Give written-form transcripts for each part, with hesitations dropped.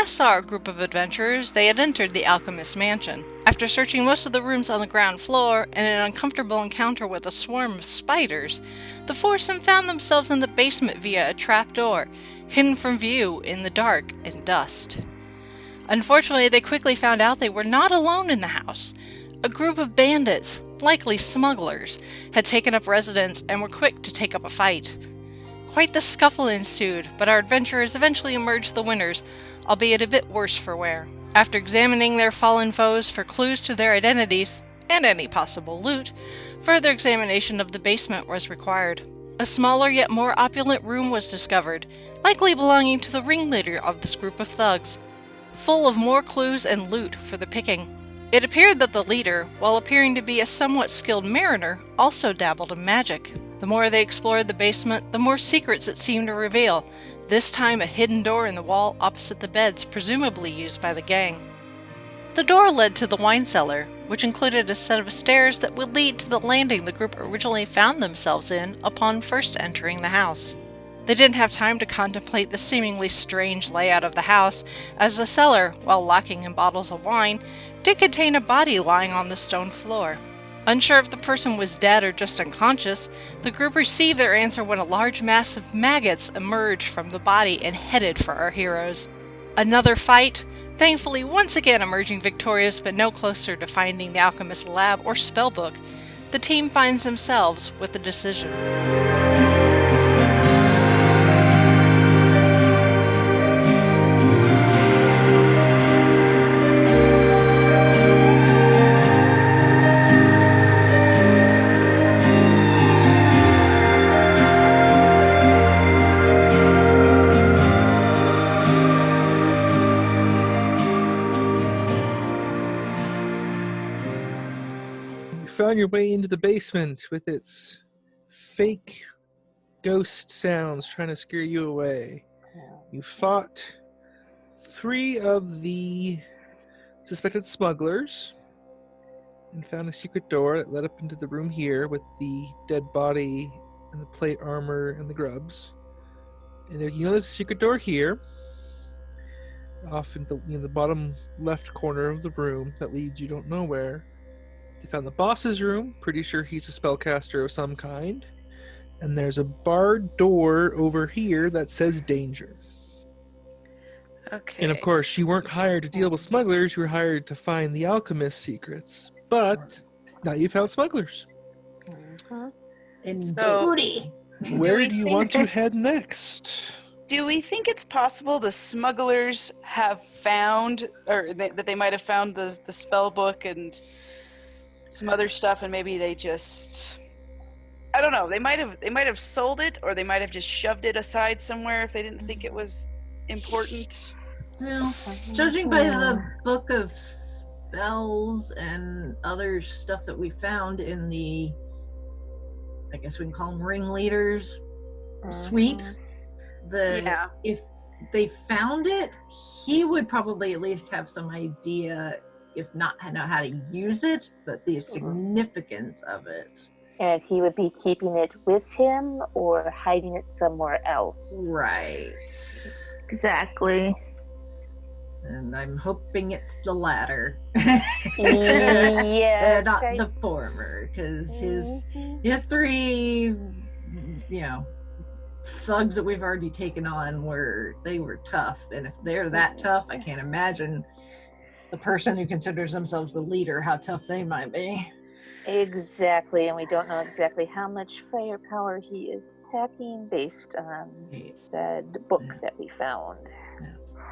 last saw our group of adventurers, they had entered the alchemist's mansion. After searching most of the rooms on the ground floor and an uncomfortable encounter with a swarm of spiders, the foursome found themselves in the basement via a trapdoor, hidden from view in the dark and dust. Unfortunately, they quickly found out they were not alone in the house. A group of bandits, likely smugglers, had taken up residence and were quick to take up a fight. Quite the scuffle ensued, but our adventurers eventually emerged the winners, albeit a bit worse for wear. After examining their fallen foes for clues to their identities, and any possible loot, further examination of the basement was required. A smaller yet more opulent room was discovered, likely belonging to the ringleader of this group of thugs, full of more clues and loot for the picking. It appeared that the leader, while appearing to be a somewhat skilled mariner, also dabbled in magic. The more they explored the basement, the more secrets it seemed to reveal, this time a hidden door in the wall opposite the beds, presumably used by the gang. The door led to the wine cellar, which included a set of stairs that would lead to the landing the group originally found themselves in upon first entering the house. They didn't have time to contemplate the seemingly strange layout of the house, as the cellar, while lacking in bottles of wine, did contain a body lying on the stone floor. Unsure if the person was dead or just unconscious, the group received their answer when a large mass of maggots emerged from the body and headed for our heroes. Another fight, thankfully once again emerging victorious but no closer to finding the alchemist's lab or spellbook. The team finds themselves with a decision. Found your way into the basement with its fake ghost sounds trying to scare you away. You fought 3 of the suspected smugglers and found a secret door that led up into the room here with the dead body and the plate armor and the grubs. And there, there's a secret door here, off in the bottom left corner of the room that leads you don't know where. They found the boss's room, pretty sure he's a spellcaster of some kind. And there's a barred door over here that says danger. Okay. And of course, you weren't hired to deal with smugglers, you were hired to find the alchemist's secrets. But now you found smugglers. In So- booty. Where we do you think want to head next? Do we think it's possible the smugglers have found, or that they might have found the spell book and some other stuff, and maybe they just, I don't know, they might have sold it, or they might have just shoved it aside somewhere if they didn't think it was important. Well, judging by the book of spells and other stuff that we found in the, I guess we can call them ringleaders suite, Yeah. if they found it, he would probably at least have some idea, if not know how to use it, but the significance of it. And he would be keeping it with him or hiding it somewhere else. Right. Exactly. And I'm hoping it's the latter. Yes. Not the former, because his 3, thugs that we've already taken on were tough. And if they're that tough, I can't imagine the person who considers themselves the leader, how tough they might be. Exactly, and we don't know exactly how much firepower he is packing based on said book that we found.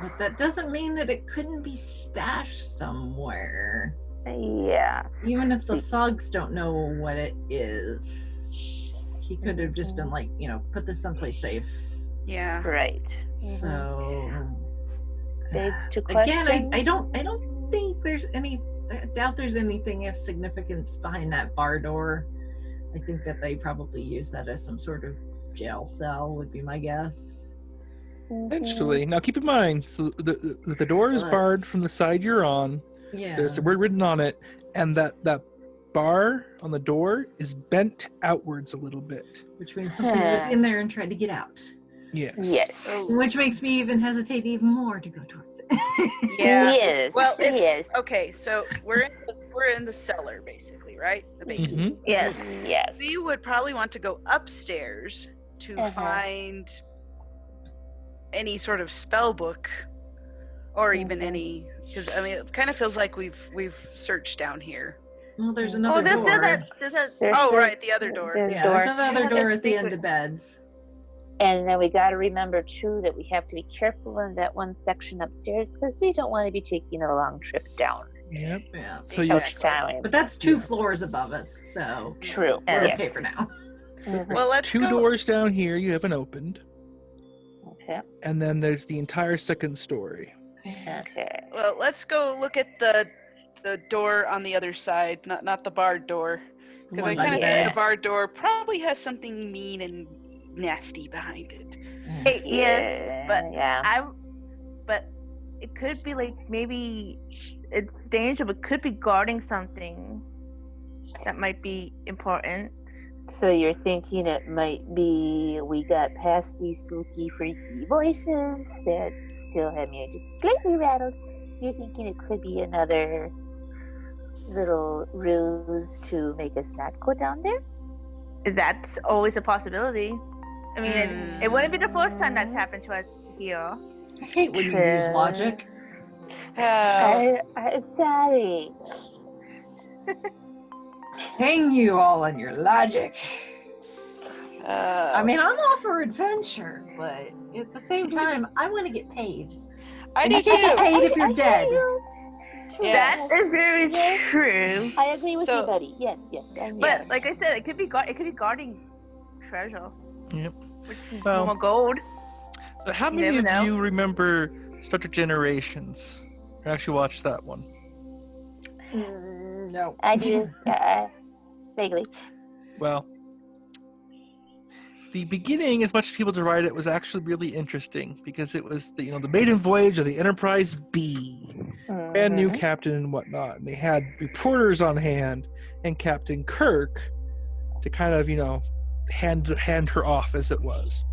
But that doesn't mean that it couldn't be stashed somewhere. Yeah. Even if the thugs don't know what it is, he could have just been like, put this someplace safe. Yeah. Right. So Begs to question. again, I don't think there's any. I doubt there's anything of significance behind that bar door. I think that they probably use that as some sort of jail cell, would be my guess. Potentially. Now keep in mind, so the door is barred from the side you're on. Yeah. There's a word written on it, and that bar on the door is bent outwards a little bit. Which means something was in there and tried to get out. Yes. Yes. Oh, Which makes me even hesitate even more to go towards it. yeah. Yes. Well, if yes. okay, so we're in the cellar basically, right? The basement. Mhm. Yes. Yes. We would probably want to go upstairs to find any sort of spell book, or even any, because I mean, it kind of feels like we've searched down here. Well, there's Oh, another there's door. there's a There's Oh, the- right, the other door. there's Yeah, there's door. another Yeah, door there's at the end secret- of beds. And then we got to remember too that we have to be careful in that one section upstairs because we don't want to be taking a long trip down Yep. Yeah. So you'll each time. But that's 2 Yeah. floors above us, so True. we're Yes. okay for now. Mhm. Well, let's two go. doors down here you haven't opened, Okay. and then there's the entire second story. Okay. Well, let's go look at the door on the other side, not the barred door, because I One kind of by think beds. the barred door probably has something mean and nasty behind it. Yes, but yeah. but it could be like maybe it's dangerous, but could be guarding something that might be important. So you're thinking it might be we got past these spooky, freaky voices that still have me just slightly rattled. You're thinking it could be another little ruse to make us not go down there? That's always a possibility. I mean, it wouldn't be the first time that's happened to us here. I hate when you use logic. I'm sorry. Hang you all on your logic. I I mean, I'm all for adventure, but at the same time, I want to get paid. I And do you can't get too. paid if you're I dead. Yes. That is very true. I agree with So- you, buddy. Yes, yes. But Yes. like I said, it could be guarding treasure. Yep. Which is Well- more gold. So how You many never of know. you remember Star Trek Generations? I actually watched that one. No. I do. Vaguely. Well, the beginning, as much as people deride it, was actually really interesting because it was the maiden voyage of the Enterprise B, brand new Mhm. captain and whatnot, and they had reporters on hand and Captain Kirk to kind of hand her off as it was.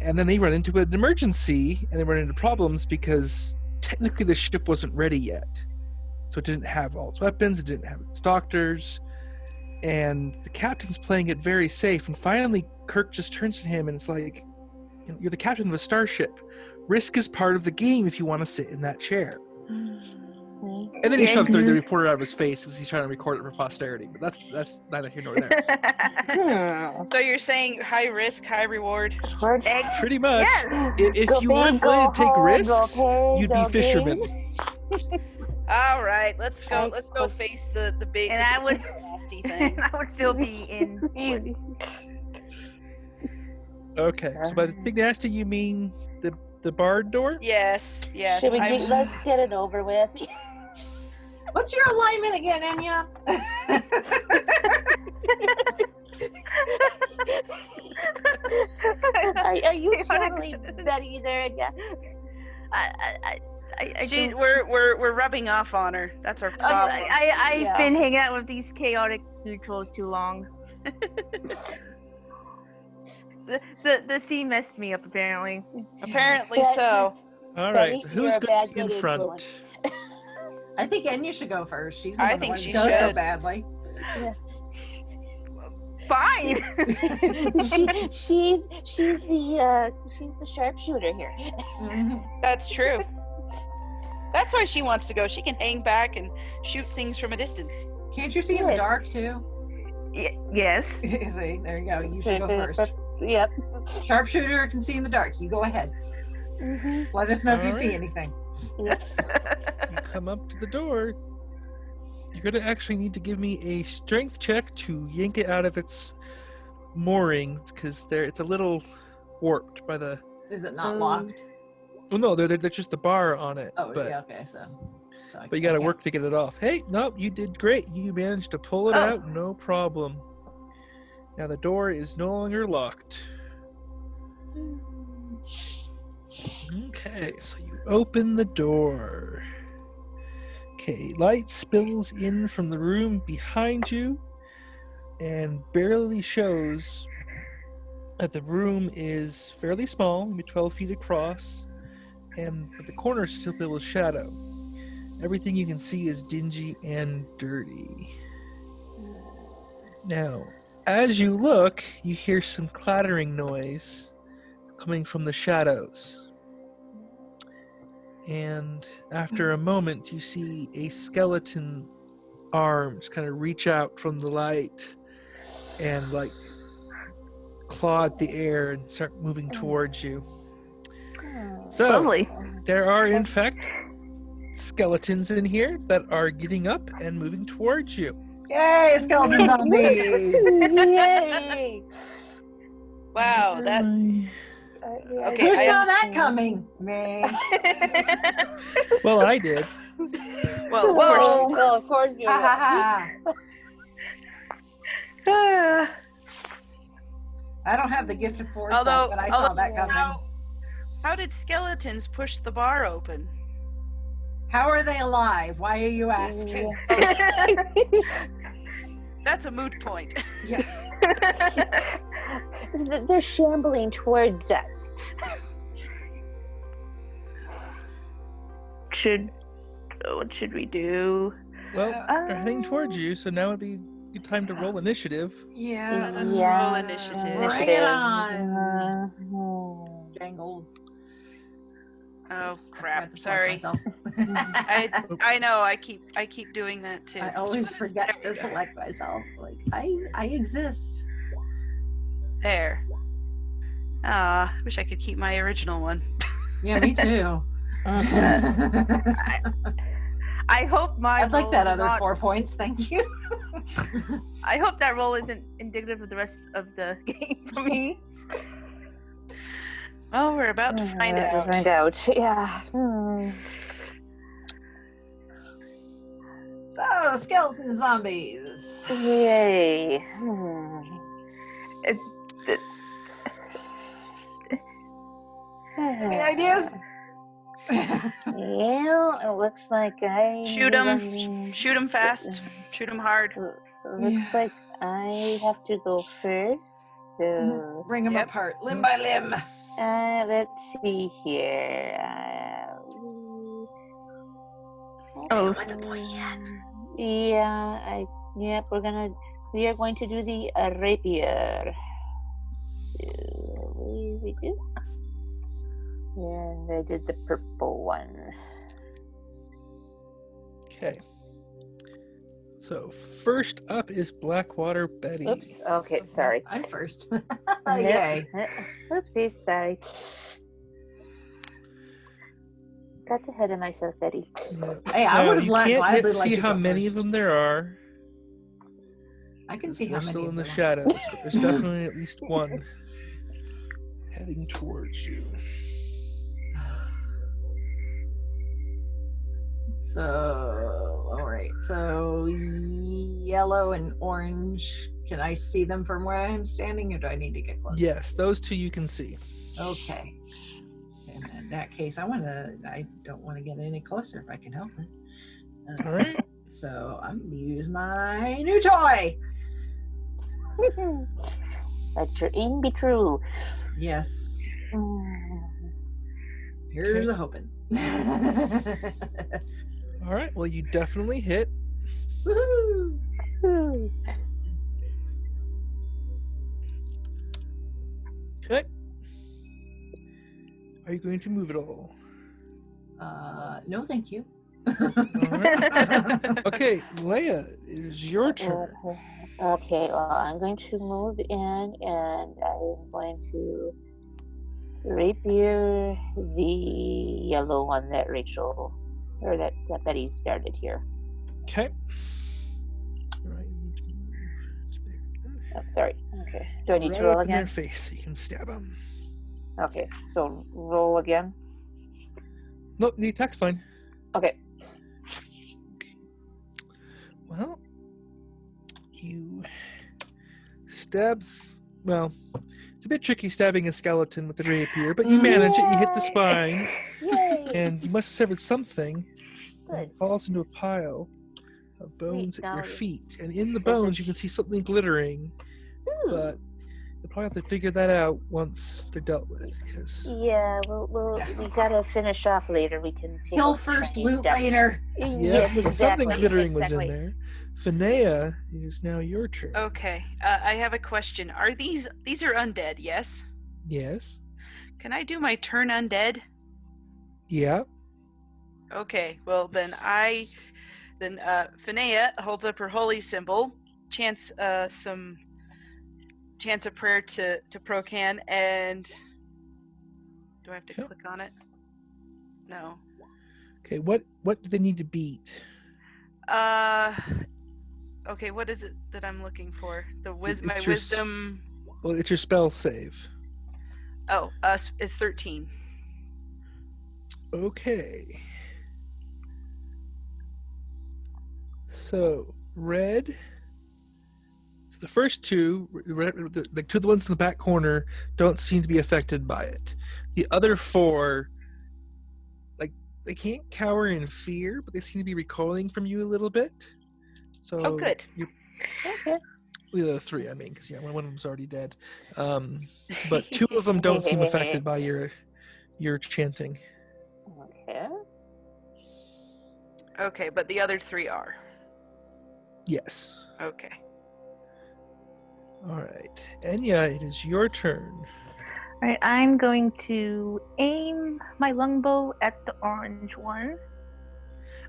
And then they run into an emergency and they run into problems because technically the ship wasn't ready yet. So it didn't have all its weapons, it didn't have its doctors, and the captain's playing it very safe. And finally, Kirk just turns to him and it's like, you're the captain of a starship. Risk is part of the game if you want to sit in that chair. And then he shoves the reporter out of his face because he's trying to record it for posterity. But that's neither here nor there. So you're saying high risk, high reward? Pretty much. Yes. If Go you weren't big, go willing to take home, go risks, big, you'd be go big. fishermen. All right, let's go face the big And I would- nasty thing. I would still be in. Okay, so by the big nasty you mean the barred door? Yes. Should we let's get it over with. What's your alignment again, Enya? Are you totally Betty there again? We're rubbing off on her. That's our problem. I've Yeah. been hanging out with these chaotic neutrals too long. The sea messed me up apparently. Apparently Yeah. so. All Betty, right, so you're who's a going to bad be in good front? influence. I think Enya should go first. She's the I one think that she goes so should. badly. Fine. she's the sharpshooter here. That's true. That's why she wants to go. She can hang back and shoot things from a distance. Can't you see in the Yes. dark too? Yes. See, there you go. You should go first. Yep. Sharpshooter can see in the dark. You go ahead. Let us know if you see Alright. anything. You come up to the door. You're going to actually need to give me a strength check to yank it out of its moorings because it's a little warped by the. Is it not locked? Well, no, there's just the bar on it. Oh, but yeah. Okay, so but you got to okay. work to get it off. Hey, nope, you did great. You managed to pull it Oh. out, no problem. Now the door is no longer locked. Okay, so you open the door. Okay, light spills in from the room behind you and barely shows The room is fairly small, maybe 12 feet across, but the corners still filled with shadow. Everything you can see is dingy and dirty. Now, as you look, you hear some clattering noise coming from the shadows. And after a moment, you see a skeleton arm just kind of reach out from the light and like claw at the air and start moving towards you. So, Lovely. there are in fact skeletons in here that are getting up and moving towards you. Yay, skeleton zombies! Yay! Wow, that Okay, Who I saw that coming? Me. Well, I did. well, of course. Well, of course you Ha ha will. ha. I don't have the gift of foresight, but I saw that coming. How did skeletons push the bar open? How are they alive? Why are you asking? That's a moot point. Yeah. They're shambling towards us. What should we do? Well, they're heading towards you, so now would be a good time to roll initiative. Yeah. Let's roll initiative. Bring it on. Jangles. Oh I crap! had to Sorry. select I know. I keep doing that too. I always There forget we to go. select myself. Like I exist. There. Ah, wish I could keep my original one. Yeah, me too. I hope my I'd like roll that is other not- 4 points, thank you. I hope that roll isn't indicative of the rest of the game for me. Well, we're about to find out. Find out. Yeah. So, skeleton zombies. Yay. Any ideas? Yeah, it looks like I Shoot 'em. Shoot 'em fast. Shoot 'em hard. Looks like I have to go first. So Bring them Yep. apart, limb by limb. let's see here. Oh. Yeah, we are going to do the rapier. So we do. And I did the purple one. Okay. So first up is Blackwater Betty. Oops. Okay, sorry. I'm first. Nope. Yay. Oopsies, sorry. Got ahead of myself, Betty. Hey, I Now, would have you can't gladly yet see liked to how go many first. of them there are. I can 'Cause see how they're many still of in the them are. shadows, but there's definitely at least one heading towards you. So, all right. So, yellow and orange. Can I see them from where I'm standing, or do I need to get close? Yes, those two you can see. Okay. And in that case, I don't want to get any closer if I can help it. All right. So I'm gonna use my new toy. Let your aim be true. Yes. Mm. Here's a hoping. All right. Well, you definitely hit. Woohoo! Okay. Are you going to move at all? No, thank you. All right. Okay, Leia, it is your turn. Okay, well, I'm going to move in and I'm going to rapier the yellow one that Rachel, or that Betty started here. Okay. All right. You need to move to there. Oh, sorry. Okay. Do I need to Right roll up in their again? face so you can stab them. Okay, so roll again. Nope, the attack's fine. Okay. Well, you stab. Well, it's a bit tricky stabbing a skeleton with a rapier, but you manage it. You hit the spine, Yay! and you must have severed something. And Good. it falls into a pile of bones Sweet, at your now feet. And in the bones, you can see something glittering, Ooh. but the We'll probably have to figure that out once they're dealt with, because Yeah, we gotta finish off later. We can take Kill all the first, shiny loot stuff. later. Yes, but exactly. something glittering was exactly. in there. Finea, it is now your turn. Okay, I have a question. Are these are undead? Yes. Yes. Can I do my turn undead? Yeah. Okay. Well, then Finea holds up her holy symbol, chants a prayer to Procan, and do I have to click on it? No. Okay. What do they need to beat? Okay. What is it that I'm looking for? It's My your wisdom. Well, it's your spell save. Oh, it's 13. Okay. So red. So the first two, the two of the ones in the back corner, don't seem to be affected by it. The other four, like, they can't cower in fear, but they seem to be recoiling from you a little bit. So Oh, good. Okay. The other three, I mean, because one of them's already dead. But two of them don't seem affected by your chanting. Okay. Okay, but the other three are. Yes. Okay. All right, Enya, it is your turn. All right, I'm going to aim my longbow at the orange one.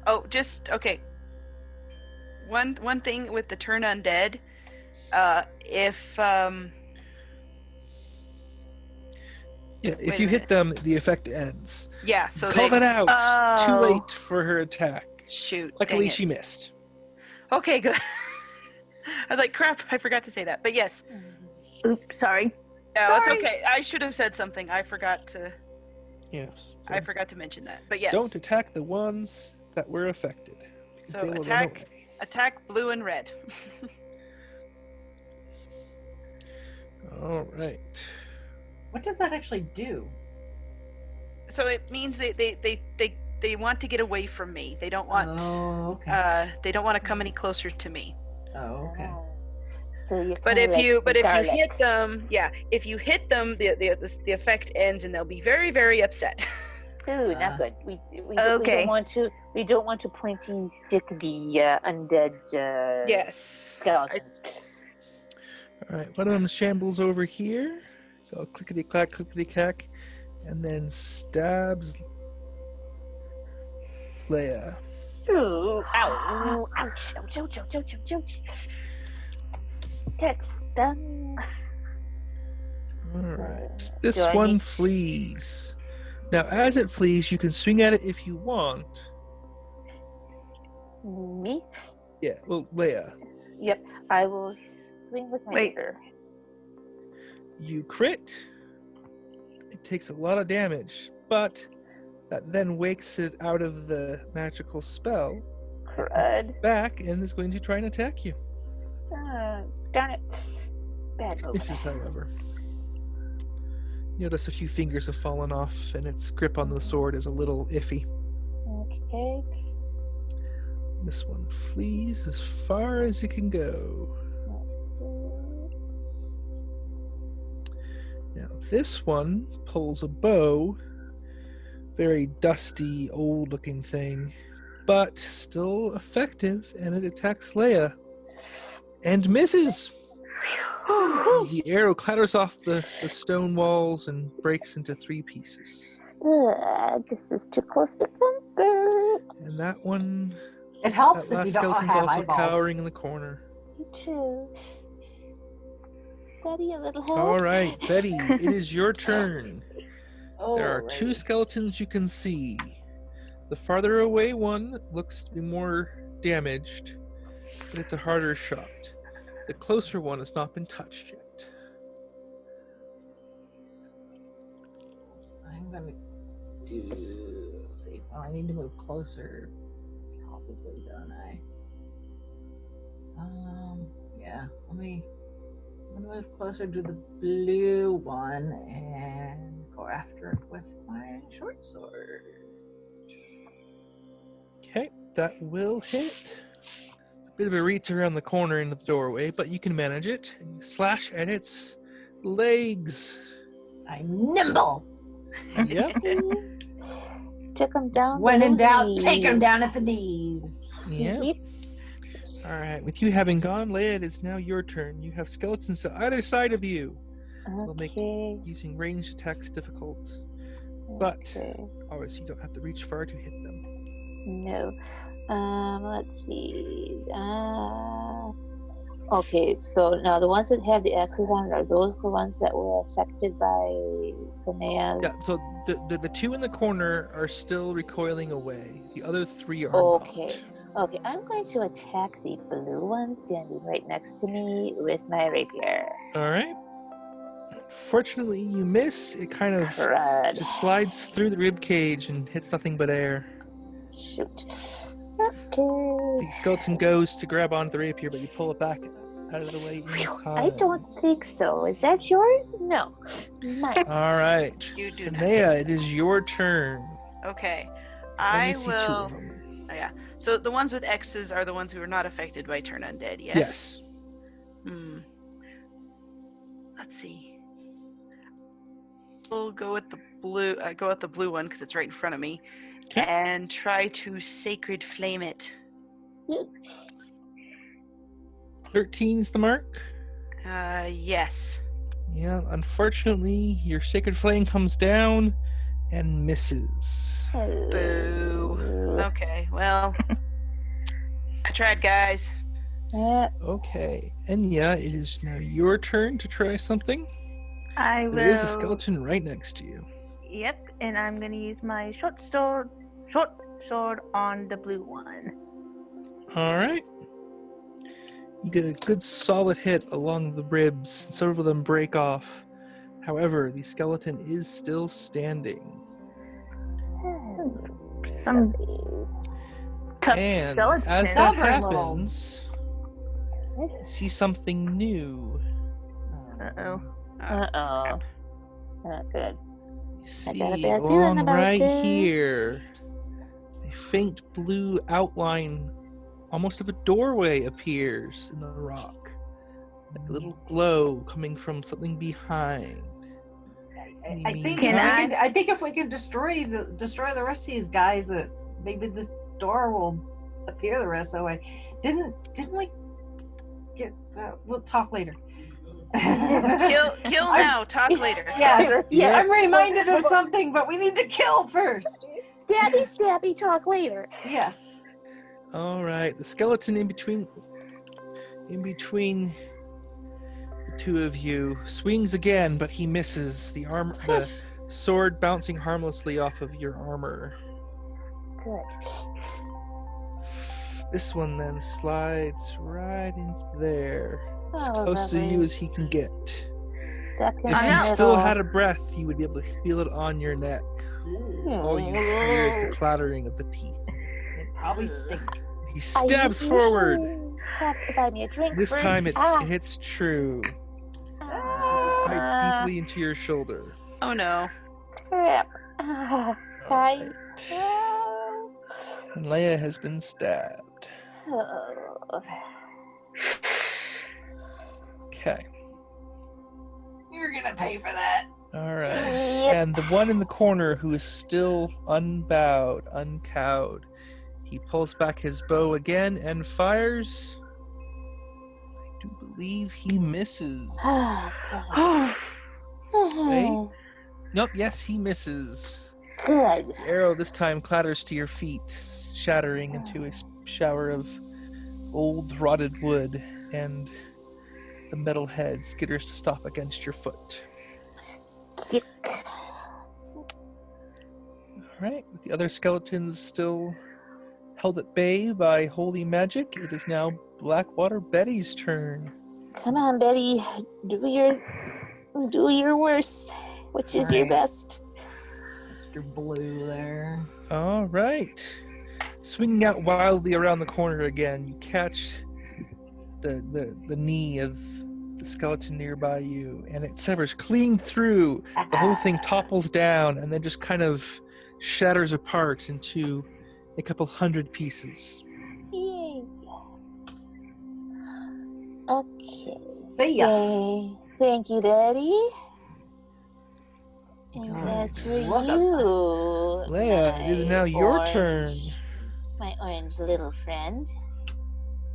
Oh, just okay. One thing with the turn undead, if If you hit them, the effect ends. Yeah, so Call that out. Too Oh. late for her attack. Shoot. Luckily, dang it. she missed. Okay, good. I was like, crap, I forgot to say that. But yes. Oops, sorry. No, it's Sorry. okay. I should have said something. I forgot to Yes. So I forgot to mention that. But yes. don't attack the ones that were affected, because So they will attack- run away. Attack blue and red. All right. What does that actually do? So it means they want to get away from me. They don't want Oh, okay. they don't want to come any closer to me. Oh, okay. So you're But kinda if like you garlic. hit them, if you hit them, the effect ends and they'll be very, very upset. Ooh, not good. We Okay. don't want to pointy stick the undead Yes. skeletons. All right. One of them shambles over here. Go clickety clack, and then stabs Leia. Ooh, ow, ouch, ouch, ouch, ouch, ouch, ouch, ouch. That's stung. All right. This Do I one need- flees. Now, as it flees, you can swing at it if you want. Me? Yeah. Well, Leia, Yep. I will swing with my Wait. dagger. you crit. It takes a lot of damage, but that then wakes it out of the magical spell Crud. back and is going to try and attack you. Darn it. Bad move. Misses, however. You notice a few fingers have fallen off, and its grip on the sword is a little iffy. Okay. This one flees as far as it can go. Now, this one pulls a bow. Very dusty, old-looking thing, but still effective, and it attacks Leia. And misses! The arrow clatters off the stone walls and breaks into 3 pieces. This is too close to comfort. And that one, It helps that if you last don't skeleton's have also eyeballs. cowering in the corner. You too. Daddy, a little help? All right, Betty, it is your turn. There are 2 Alrighty. skeletons you can see. The farther away one looks to be more damaged, but it's a harder shot. The closer one has not been touched yet. I'm gonna do. Let's see. Well, I need to move closer. Probably, don't I? Yeah. I'm gonna move closer to the blue one and go after it with my short sword. Okay, that will hit. It's a bit of a reach around the corner into the doorway, but you can manage it. And you slash at its legs. I'm nimble. Yep. Took him down. When in the doubt, take him knees. down at the knees. Yep. Yep. All right. With you having gone, Leia, it is now your turn. You have skeletons to either side of you. Will make Okay. using ranged attacks difficult. But Okay. obviously, you don't have to reach far to hit them. No. Let's see. Okay, so now the ones that have the X's on, are those the ones that were affected by Tanea's? Yeah. So the two in the corner are still recoiling away. The other three are Okay. not. Okay, I'm going to attack the blue one standing right next to me with my rapier. All right. Fortunately, you miss. It kind of Crud. just slides through the rib cage and hits nothing but air. Shoot. The Okay. skeleton goes to grab onto the rapier, but you pull it back out of the way in time. I don't think so. Is that yours? No. Mine. All right. You do not. Tanea, it is your turn. Okay. Only I see two will. of them. Oh, yeah. So the ones with X's are the ones who are not affected by turn undead. Yes. Yes. Let's see. We'll go with the blue. Go with the blue one because it's right in front of me, 'Kay. and try to sacred flame it. 13 is the mark. Yes. Yeah, unfortunately, your sacred flame comes down and misses. Boo. Okay. Well, I tried, guys. Okay. Enya, it is now your turn to try something. I will. There is a skeleton right next to you. Yep, and I'm gonna use my short sword on the blue one. All right. You get a good solid hit along the ribs, and several of them break off. However, the skeleton is still standing. Some tough And skeleton. as that Stubborn little- happens, you see something new. Uh-oh. Uh-oh. Not good. You see got a bad feeling along about right this. here, a faint blue outline, almost of a doorway, appears in the rock. Like a little glow coming from something behind. I think Can I think if we can destroy the rest of these guys, that maybe this door will appear the rest of the way. Didn't we get? We'll talk later. Kill now. Talk later. Yes. Yeah. I'm reminded of something, but we need to kill first. Stabby, stabby, talk later. Yes. All right, the skeleton in between the two of you swings again, but he misses. The sword bouncing harmlessly off of your armor. Good. This one then slides right into there, as Oh, close to lovely. you as he can get. Stuck in If the you no. still middle. had a breath, you would be able to feel it on your neck. All you hear is the clattering of the teeth. It probably stink. He I stabs usually forward. Have to buy me a drink This first. time it Ah. hits true. Bites deeply into your shoulder. Oh no. Crap. Guys. Alright. And Leia has been stabbed. Oh. Okay. You're gonna pay for that. Alright. Yep. And the one in the corner who is still unbowed, uncowed, he pulls back his bow again and fires. I do believe he misses. Wait. Nope, yes, he misses. Good. The arrow this time clatters to your feet, shattering into a shower of old rotted wood, and the metal head skitters to stop against your foot. Kick. Alright, with the other skeletons still held at bay by holy magic, it is now Blackwater Betty's turn. Come on, Betty. Do your worst. Which is your Right. best? Mr. Blue there. Alright. Swinging out wildly around the corner again, you catch the knee of the skeleton nearby you, and it severs clean through. The whole thing topples down and then just kind of shatters apart into a couple hundred pieces. Yay. Okay. See ya. Yay. Thank you, Betty. And Alright. as for Welcome. you, Leia, it is now your turn. My orange little friend.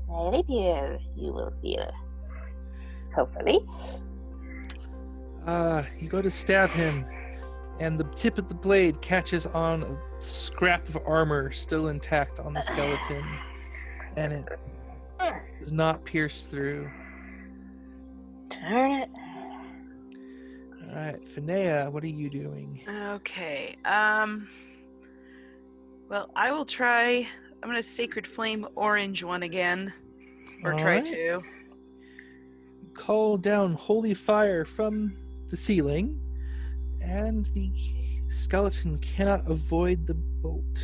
Right here, you will feel. Hopefully. You go to stab him, and the tip of the blade catches on a scrap of armor still intact on the skeleton, and it does not pierce through. Turn it. All right, Finea, what are you doing? Okay. Well, I will try. I'm gonna sacred flame orange one again, or All try right. to. Call down holy fire from the ceiling, and the skeleton cannot avoid the bolt,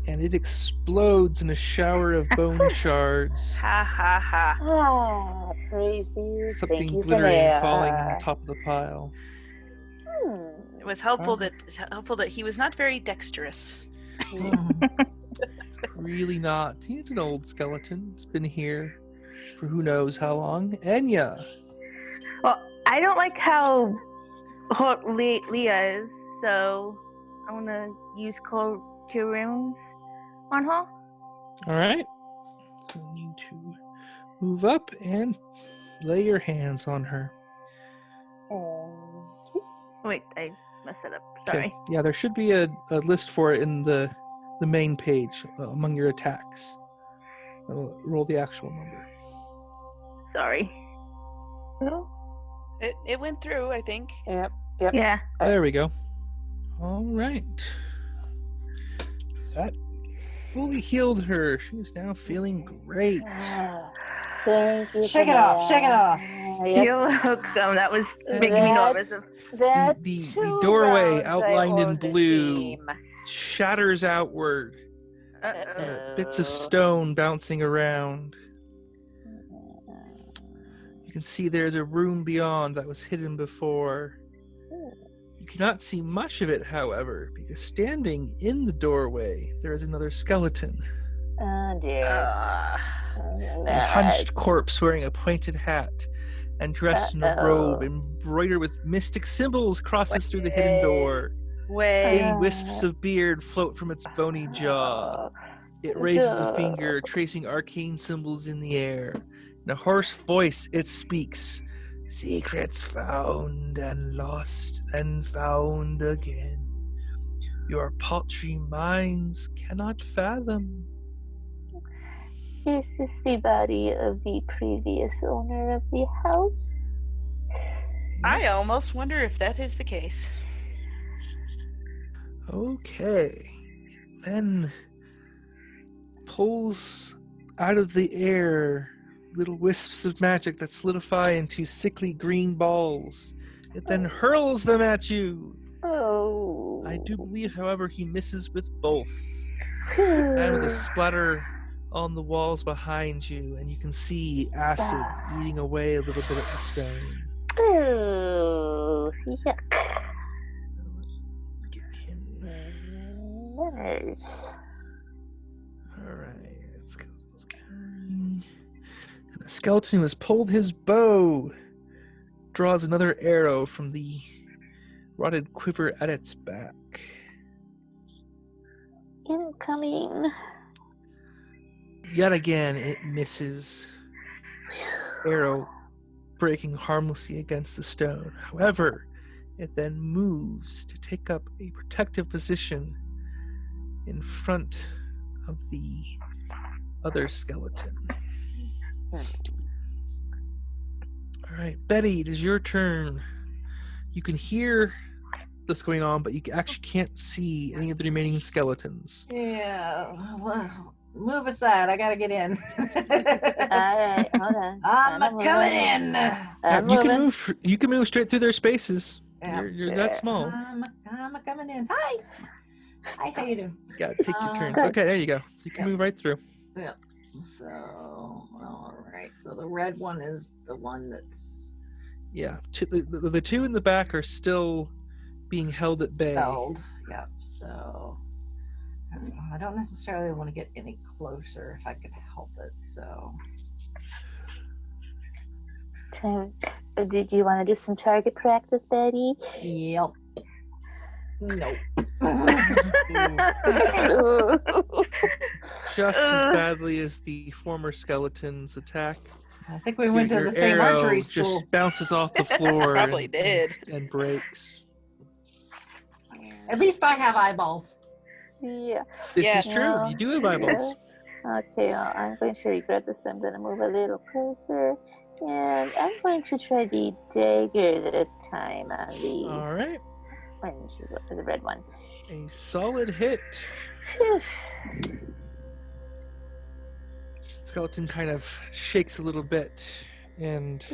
and it explodes in a shower of bone shards. Ha ha ha. Ah, praise you. Thank Something you, glittering Finea. falling on top of the pile. It was helpful Huh? that he was not very dexterous. Really not. He's an old skeleton. It's been here for who knows how long. Enya. Well, I don't like how hot Leah is, so I want to use Cure Wounds on her. All right. So you need to move up and lay your hands on her. Wait, I messed it up. Sorry. Yeah, there should be a list for it in the main page among your attacks. I will roll the actual number. Sorry. No? It went through, I think. Yep. Yeah. There we go. All right. That fully healed her. She is now feeling great. Thank you. Shake it off, shake it off. Yes. You're welcome. That was making me nervous. That's The two doorway rounds I outlined in hold the blue team. shatters outward. Bits of stone bouncing around. You can see there's a room beyond that was hidden before. You cannot see much of it, however, because standing in the doorway, there is another skeleton. Oh dear. A hunched corpse wearing a pointed hat and dressed in a robe embroidered with mystic symbols crosses through the hidden door. Thin wisps of beard float from its bony jaw. It raises a finger, tracing arcane symbols in the air. In a hoarse voice, it speaks. Secrets found and lost, then found again. Your paltry minds cannot fathom. Is this the body of the previous owner of the house? I almost wonder if that is the case. Okay. Then pulls out of the air little wisps of magic that solidify into sickly green balls. It then hurls them at you. Oh. I do believe, however, he misses with both. And with a splatter on the walls behind you, and you can see acid eating away a little bit at the stone. Oh, yuck. Get him. Nice. Alright, let's go. And the skeleton who has pulled his bow draws another arrow from the rotted quiver at its back. Incoming. Yet again, it misses. Arrow breaking harmlessly against the stone. However, it then moves to take up a protective position in front of the other skeleton. Alright, Betty, it is your turn. You can hear this going on, but you actually can't see any of the remaining skeletons. Yeah. Well, move aside. I gotta get in. Alright, hold on. I'm coming in. I'm You can moving. move. You can move straight through their spaces. Yeah. You're that small. I'm coming in. Hi. Hi, how you doing? Yeah, take your turns. Okay, there you go. So you can move right through. Yeah. So, all right. So the red one is the one that's Yeah, the two in the back are still being held at bay. held. Yep. So I don't necessarily want to get any closer if I could help it. So Did you want to do some target practice, Betty? Yep. Nope. Just as badly as the former skeleton's attack. I think we went to Your the same arrow archery school. just bounces off the floor Probably did. and breaks. At least I have eyeballs. Yeah. This Yes. is true. You do have eyeballs. Okay, well, I'm going to regret this, but I'm going to move a little closer. And I'm going to try the dagger this time on the All right. the red one. A solid hit. Phew. Skeleton kind of shakes a little bit and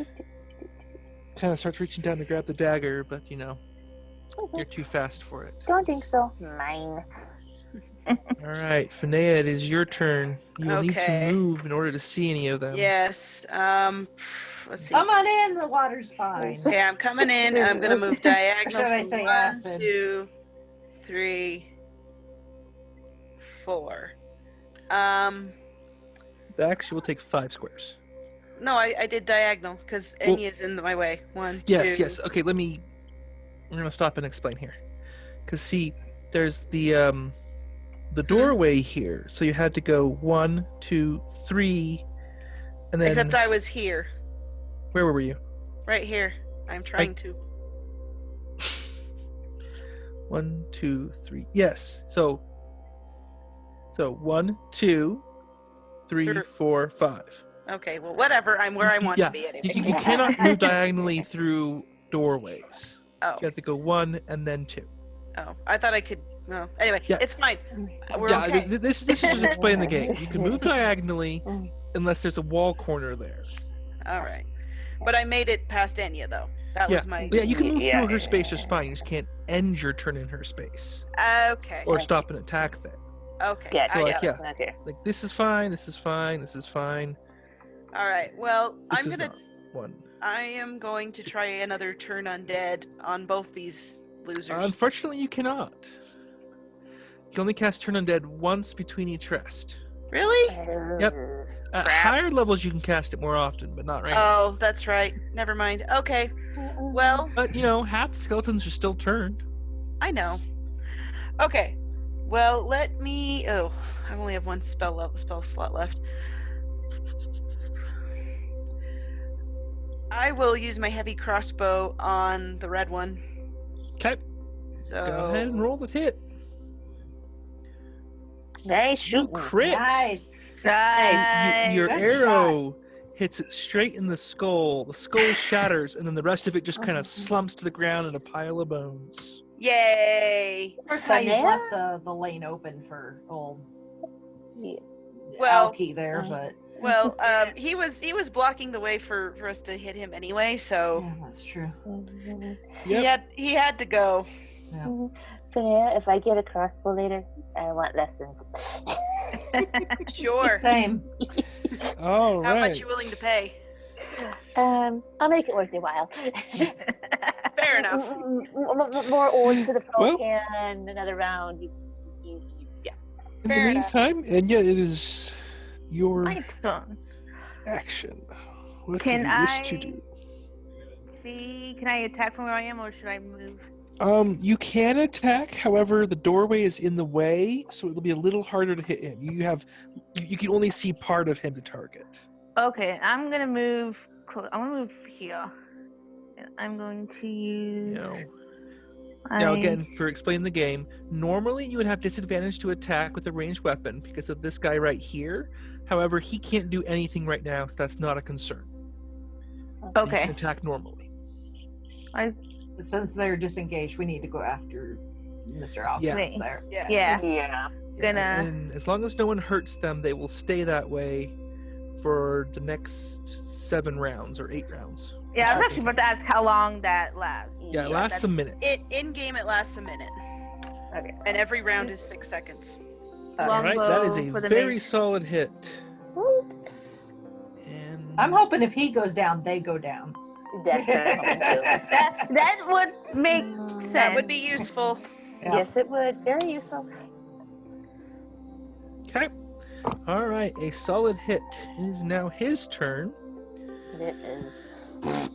kind of starts reaching down to grab the dagger, but you're too fast for it. Don't think so. Mine. All right, Finea, it is your turn. You will need Okay. to move in order to see any of them. Yes. Let's see. Come on in, the water's fine. Okay, I'm coming in. I'm gonna move diagonal. Should I say 1, acid? 2, 3, 4. The action will take 5 squares. No, I did diagonal because Well- Enya is in my way. 1, 2. Yes. Okay, we're gonna stop and explain here. Cause see, there's the doorway here, so you had to go 1, 2, 3, and then Except I was here, where were you? right here. I'm trying to. 1, 2, 3. Yes. So 1, 2, 3, Sure. 4, 5. Okay, well, whatever. I'm where I want Yeah, to be anyway. You cannot move diagonally through doorways. Oh, You have to go 1 and then 2. oh, I thought I could. Well, anyway, Yeah. it's fine. We're Yeah, okay. this is just explaining the game. You can move diagonally unless there's a wall corner there. All right, but I made it past Enya though. That was my. Yeah, you can move Yeah. through her space just fine. You just can't end your turn in her space Okay. or stop an attack there. Okay. Yeah, So, I like, get it. yeah. Okay. Like this is fine. This is fine. This is fine. All right. Well, This I'm is gonna. not one. I am going to try another turn undead on both these losers. Unfortunately, you cannot. You can only cast Turn Undead once between each rest. Really? Yep. At Crap. higher levels, you can cast it more often, but not right now. Oh, that's right. Never mind. Okay. Well, But half the skeletons are still turned. I know. Okay. Well, let me. Oh, I only have one spell slot left. I will use my heavy crossbow on the red one. Okay, So go ahead and roll the hit. Nice You shooting. crit. Nice. Your Good arrow hits it straight in the skull. The skull shatters, and then the rest of it just kind of slumps to the ground in a pile of bones. Yay! Of course, now you've Banana? left the lane open for old Yeah. Well- Alki there, but Well, he was blocking the way for us to hit him anyway, so yeah, that's true. Yep. he had to go. Finea, if I get a crossbow later, I want lessons. Sure. Same. All How right. much you willing to pay? I'll make it worth your while. Fair enough. More old to the Well- folk and another round. Yeah. In Fair the enough. meantime, and yet it is your My turn. action. What Can do you wish to I- do? See, can I attack from where I am, or should I move? You can attack. However, the doorway is in the way, so it'll be a little harder to hit him. You can only see part of him to target. Okay, I'm gonna move. I'm gonna move here. And I'm going to use. Now, again, for explaining the game, normally you would have disadvantage to attack with a ranged weapon because of this guy right here. However, he can't do anything right now, so that's not a concern. You Okay. can attack normally. But since they're disengaged, we need to go after Mr. Alki Yeah. that's there. Yeah. Yeah. Yeah. Gonna- And as long as no one hurts them, they will stay that way for the next 7 rounds or 8 rounds. Yeah, I was actually about to ask how long that lasts. Yeah, it lasts a minute. In game it lasts a minute. Okay. And every round is 6 seconds. All right, that is Longbow for a the very mage. solid hit. And I'm hoping if he goes down, they go down. That's what I'm hoping too. That would make sense. That would be useful. Yeah. Yes, it would. Very useful. Okay. All right, a solid hit. It is now his turn. It is. All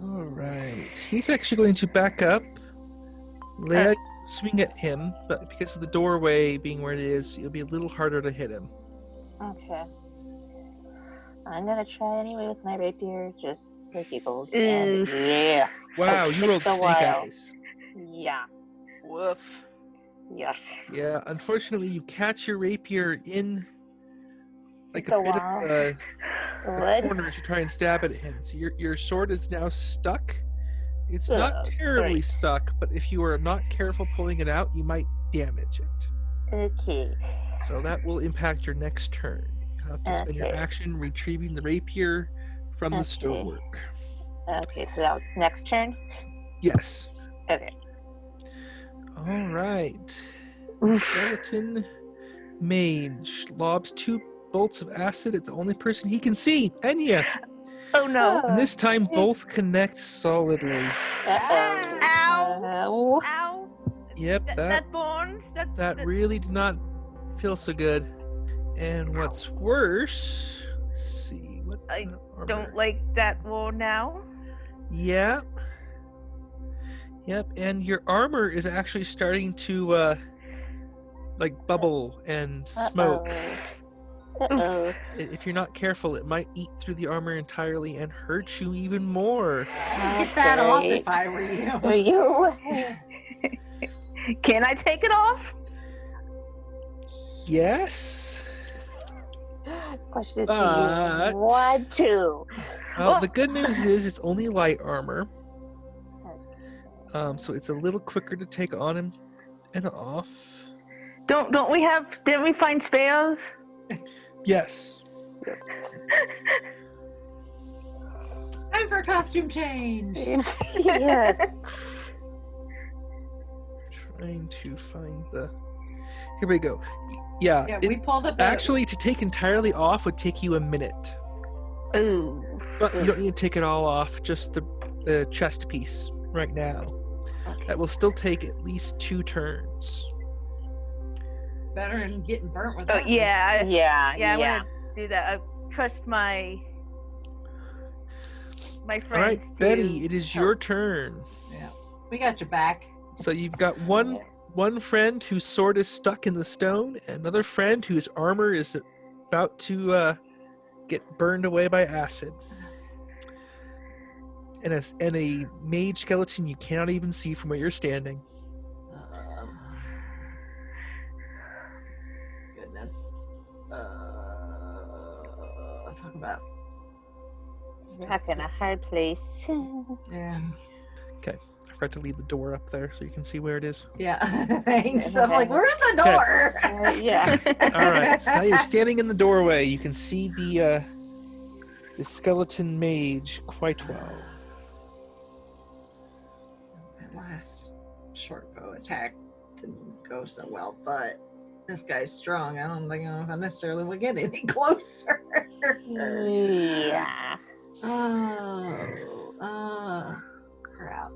right. He's actually going to back up. Leia, swing at him, but because of the doorway being where it is, it'll be a little harder to hit him. Okay. I'm gonna try anyway with my rapier, just for giggles. And yeah. Wow, It you rolled takes a snake while. eyes. Yeah. Woof. Yeah. Yeah, unfortunately, you catch your rapier in like Takes a a bit while. of a What? corner to try and stab at him. So your sword is now stuck. It's not Oh, terribly great. stuck, but if you are not careful pulling it out, you might damage it. Okay. So that will impact your next turn. You have to spend your Okay. action retrieving the rapier from the Okay. stonework. Okay, so that's next turn? Yes. Okay. All right. The skeleton mage lobs 2 bolts of acid at the only person he can see, Enya. Oh no. And this time, both connect solidly. Uh-oh. Ow. Ow. Yep, That burns. that really did not feel so good. And what's worse, let's see, what I kind of armor? don't like that war now. Yeah. Yep, and your armor is actually starting to like bubble and smoke. Uh-oh. If you're not careful, it might eat through the armor entirely and hurt you even more. Get that off if I were you. Were you? Can I take it off? Yes. Question is, do But- you want to? Well, the good news is it's only light armor. So it's a little quicker to take on him and off. Didn't we find spares? Yes. Yes. Time for a costume change. Yes. Trying to find the. Here we go. Yeah. Yeah, it- we pulled up. actually, to take entirely off would take you a minute. Ooh. But you don't need to take it all off, just the chest piece right now. That will still take at least 2 turns. Better than getting burnt with Oh, that. yeah. Yeah. I want to do that. I trust my friends. All right, to- Betty, it is your turn. Yeah. We got your back. So you've got one friend whose sword is stuck in the stone, and another friend whose armor is about to get burned away by acid. And a mage skeleton you cannot even see from where you're standing. Goodness. Talk about. Stuck in a hard place. Yeah. I forgot to leave the door up there so you can see where it is. Yeah. Thanks. I'm like, where's the door? Yeah. All right, so now you're standing in the doorway. You can see the skeleton mage quite well. That last short bow attack didn't go so well, but this guy's strong. I don't think I necessarily will get any closer. Yeah. Oh, crap.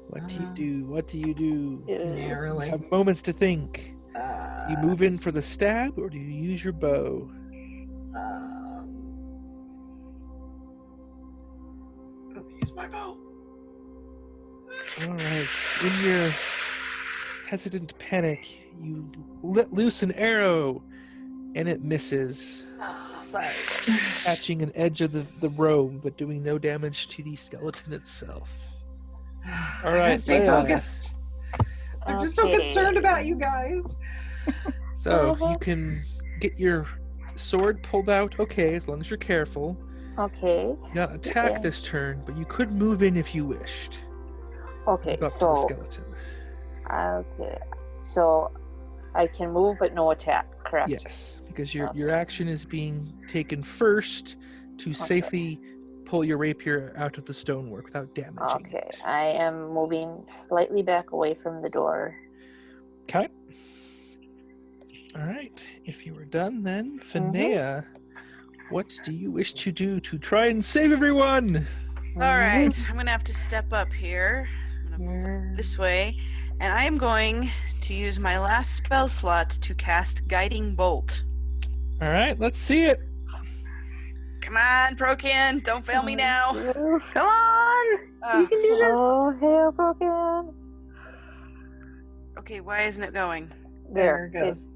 What do you do? What do you do? Yeah, You really. have moments to think. Do you move in for the stab or do you use your bow? Use my bow. All right. In your hesitant panic, you let loose an arrow, and it misses, Oh, sorry. catching an edge of the robe, but doing no damage to the skeleton itself. All right, Stay Leia. focused. I'm just so Okay. concerned about you guys. So you can get your sword pulled out, okay, as long as you're careful. Okay. Not attack Okay. this turn, but you could move in if you wished. Okay. Up to the So. skeleton. Okay. So, I can move, but no attack. Correct. Yes, because your Okay. your action is being taken first to safely pull your rapier out of the stonework without damaging Okay. it. I am moving slightly back away from the door. Okay. All right. If you were done, then Mm-hmm. Finea, what do you wish to do to try and save everyone? All right, I'm gonna have to step up here. I'm gonna move this way, and I am going to use my last spell slot to cast Guiding Bolt. All right. Let's see it. Come on, Procan, don't fail me now. Come on! You can do this! Oh, hail broken. Okay, why isn't it going? There it goes.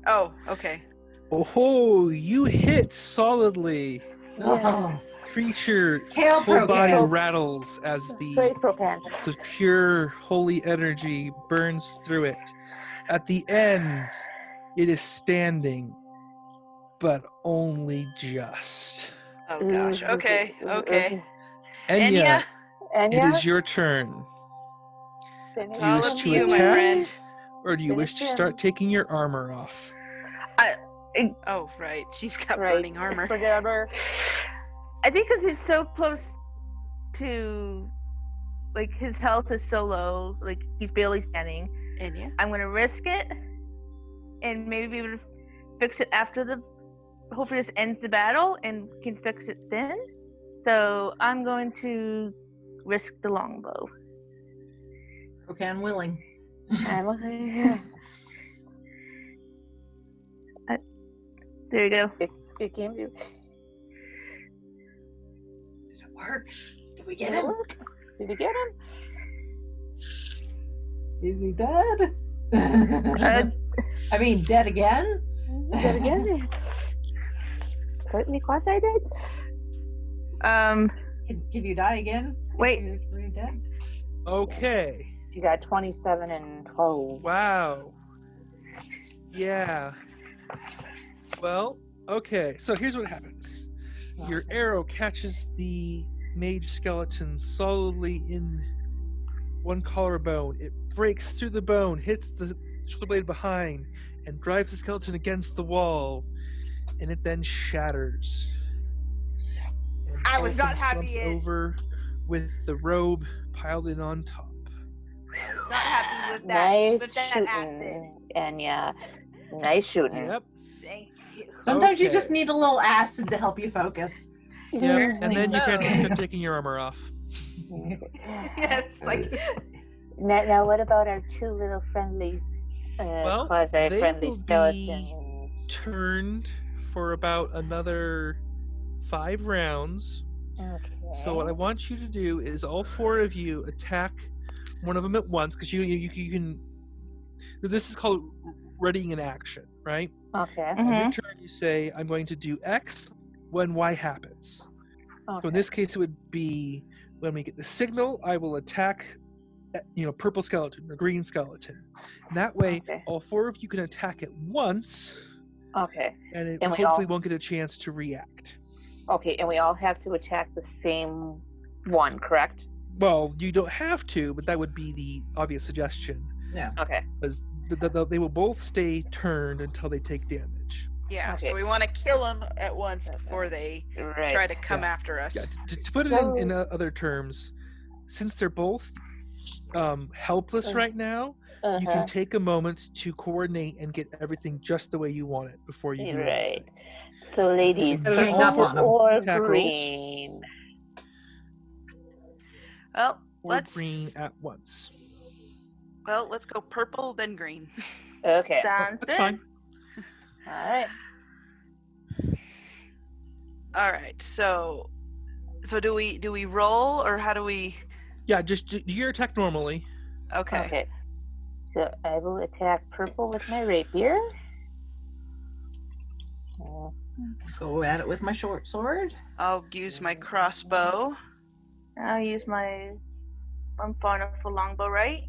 Oh, okay. Oh, you hit solidly. Yes. Creature Hail whole body Procan. rattles as Praise Procan. the pure holy energy burns through it. At the end, it is standing, but only just. Oh gosh. Okay. Okay. Enya, And it is your turn. Then It's Do you all wish up to to you, my attack? friend. Or do you wish to start taking your armor off? Oh, right. She's got Right. burning armor. Forgetter. I think because it's so close to, like, his health is so low, like, he's barely standing. Enya? I'm gonna risk it, and maybe be able to fix it after the. Hopefully, this ends the battle and can fix it then. So I'm going to risk the longbow. Procan willing. There you go. It came to. Did it work? Did we get him? Did we get him? Is he dead? Uh, I mean, dead again? Dead again? Slightly quasi-dead? Um. Can you die again? Wait. Were you dead? Okay. You got 27 and 12. Wow. Yeah. Well, okay. So here's what happens. Your arrow catches the mage skeleton solidly in one collarbone. It breaks through the bone, hits the shoulder blade behind, and drives the skeleton against the wall. And it then shatters. And I was not everything happy slumps it- over with the robe piled in on top. Not happy with that. Nice with that acid. shooting, Enya. Nice shooting. Yep. Thank you. Sometimes you Okay. just need a little acid to help you focus. Yep. And then you so. can start taking your armor off. Yes, like Now, what about our two little friendlies? Well, Quasi-friendly they will be skeletons. turned for about another 5 rounds. Okay. So what I want you to do is all 4 of you attack one of them at once, because you can. This is called readying an action, right? Okay. On your turn, you say, "I'm going to do X when Y happens." So in Okay. this case, it would be when we get the signal, I will attack, purple skeleton or green skeleton. And that way, Okay. all 4 of you can attack at once, Okay. and it And we hopefully all- won't get a chance to react. Okay. And we all have to attack the same one, correct? Well, you don't have to, but that would be the obvious suggestion, Okay. because they will both stay turned until they take damage. Yeah, Okay. so we want to kill them at once before they Right. try to come Yeah. after us. Yeah, to put it in other terms, since they're both helpless right now, you can take a moment to coordinate and get everything just the way you want it before you do Right. anything. So, ladies, Gang purple up on 'em. or Attack rolls. green? Well, Or let's green at once. let's go purple then green. Okay. sounds That's good. fine. All right. All right. So do we roll or how do we? Yeah, just do your attack normally. Okay. Okay. So I will attack purple with my rapier. Go at it with my short sword. I'll use my crossbow. I'll use my. I'm far enough for longbow, right?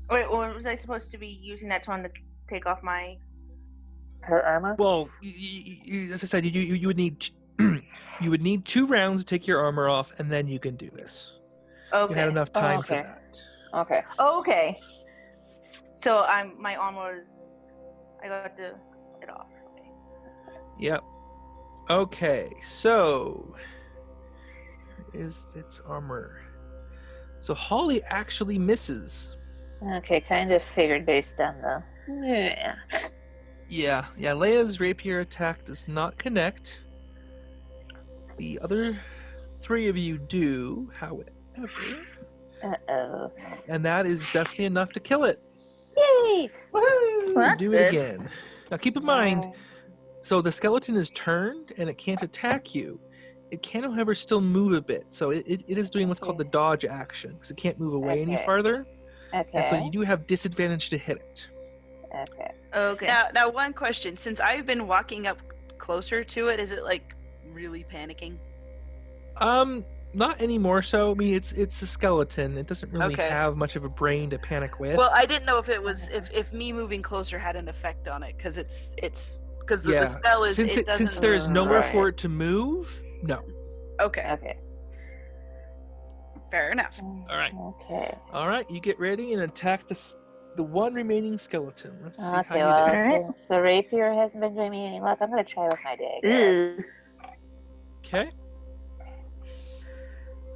Wait, or was I supposed to be using that one to take off my? Her armor. Well, as I said, you would need you would need 2 rounds to take your armor off, and then you can do this. Okay. You had enough time okay. for that. Okay. Okay. So my armor is. I got to it off. Okay. Yep. Okay, so here is its armor. So Holly actually misses. Okay, kind of figured based on the. Yeah. Yeah, Leia's rapier attack does not connect. The other 3 of you do, however, Uh-oh. and that is definitely enough to kill it. Yay! Woohoo! Well, that's Do good. it again. Now keep in mind, So the skeleton is turned and it can't attack you. It can, however, still move a bit. So it is doing what's called the dodge action because it can't move away any Okay. farther. Okay. And so you do have disadvantage to hit it. Okay. Okay. Now, one question. Since I've been walking up closer to it, is it like really panicking? Not anymore. So I mean, it's a skeleton. It doesn't really Okay. have much of a brain to panic with. Well, I didn't know if it was if me moving closer had an effect on it because because the spell is since there's nowhere Right. for it to move. No. Okay, Okay. fair enough. All right. Okay. All right. You get ready and attack the one remaining skeleton. Let's see Okay, how you well, do. Alright. since the rapier hasn't been doing me any luck, I'm gonna try with my dagger. Ugh. Okay.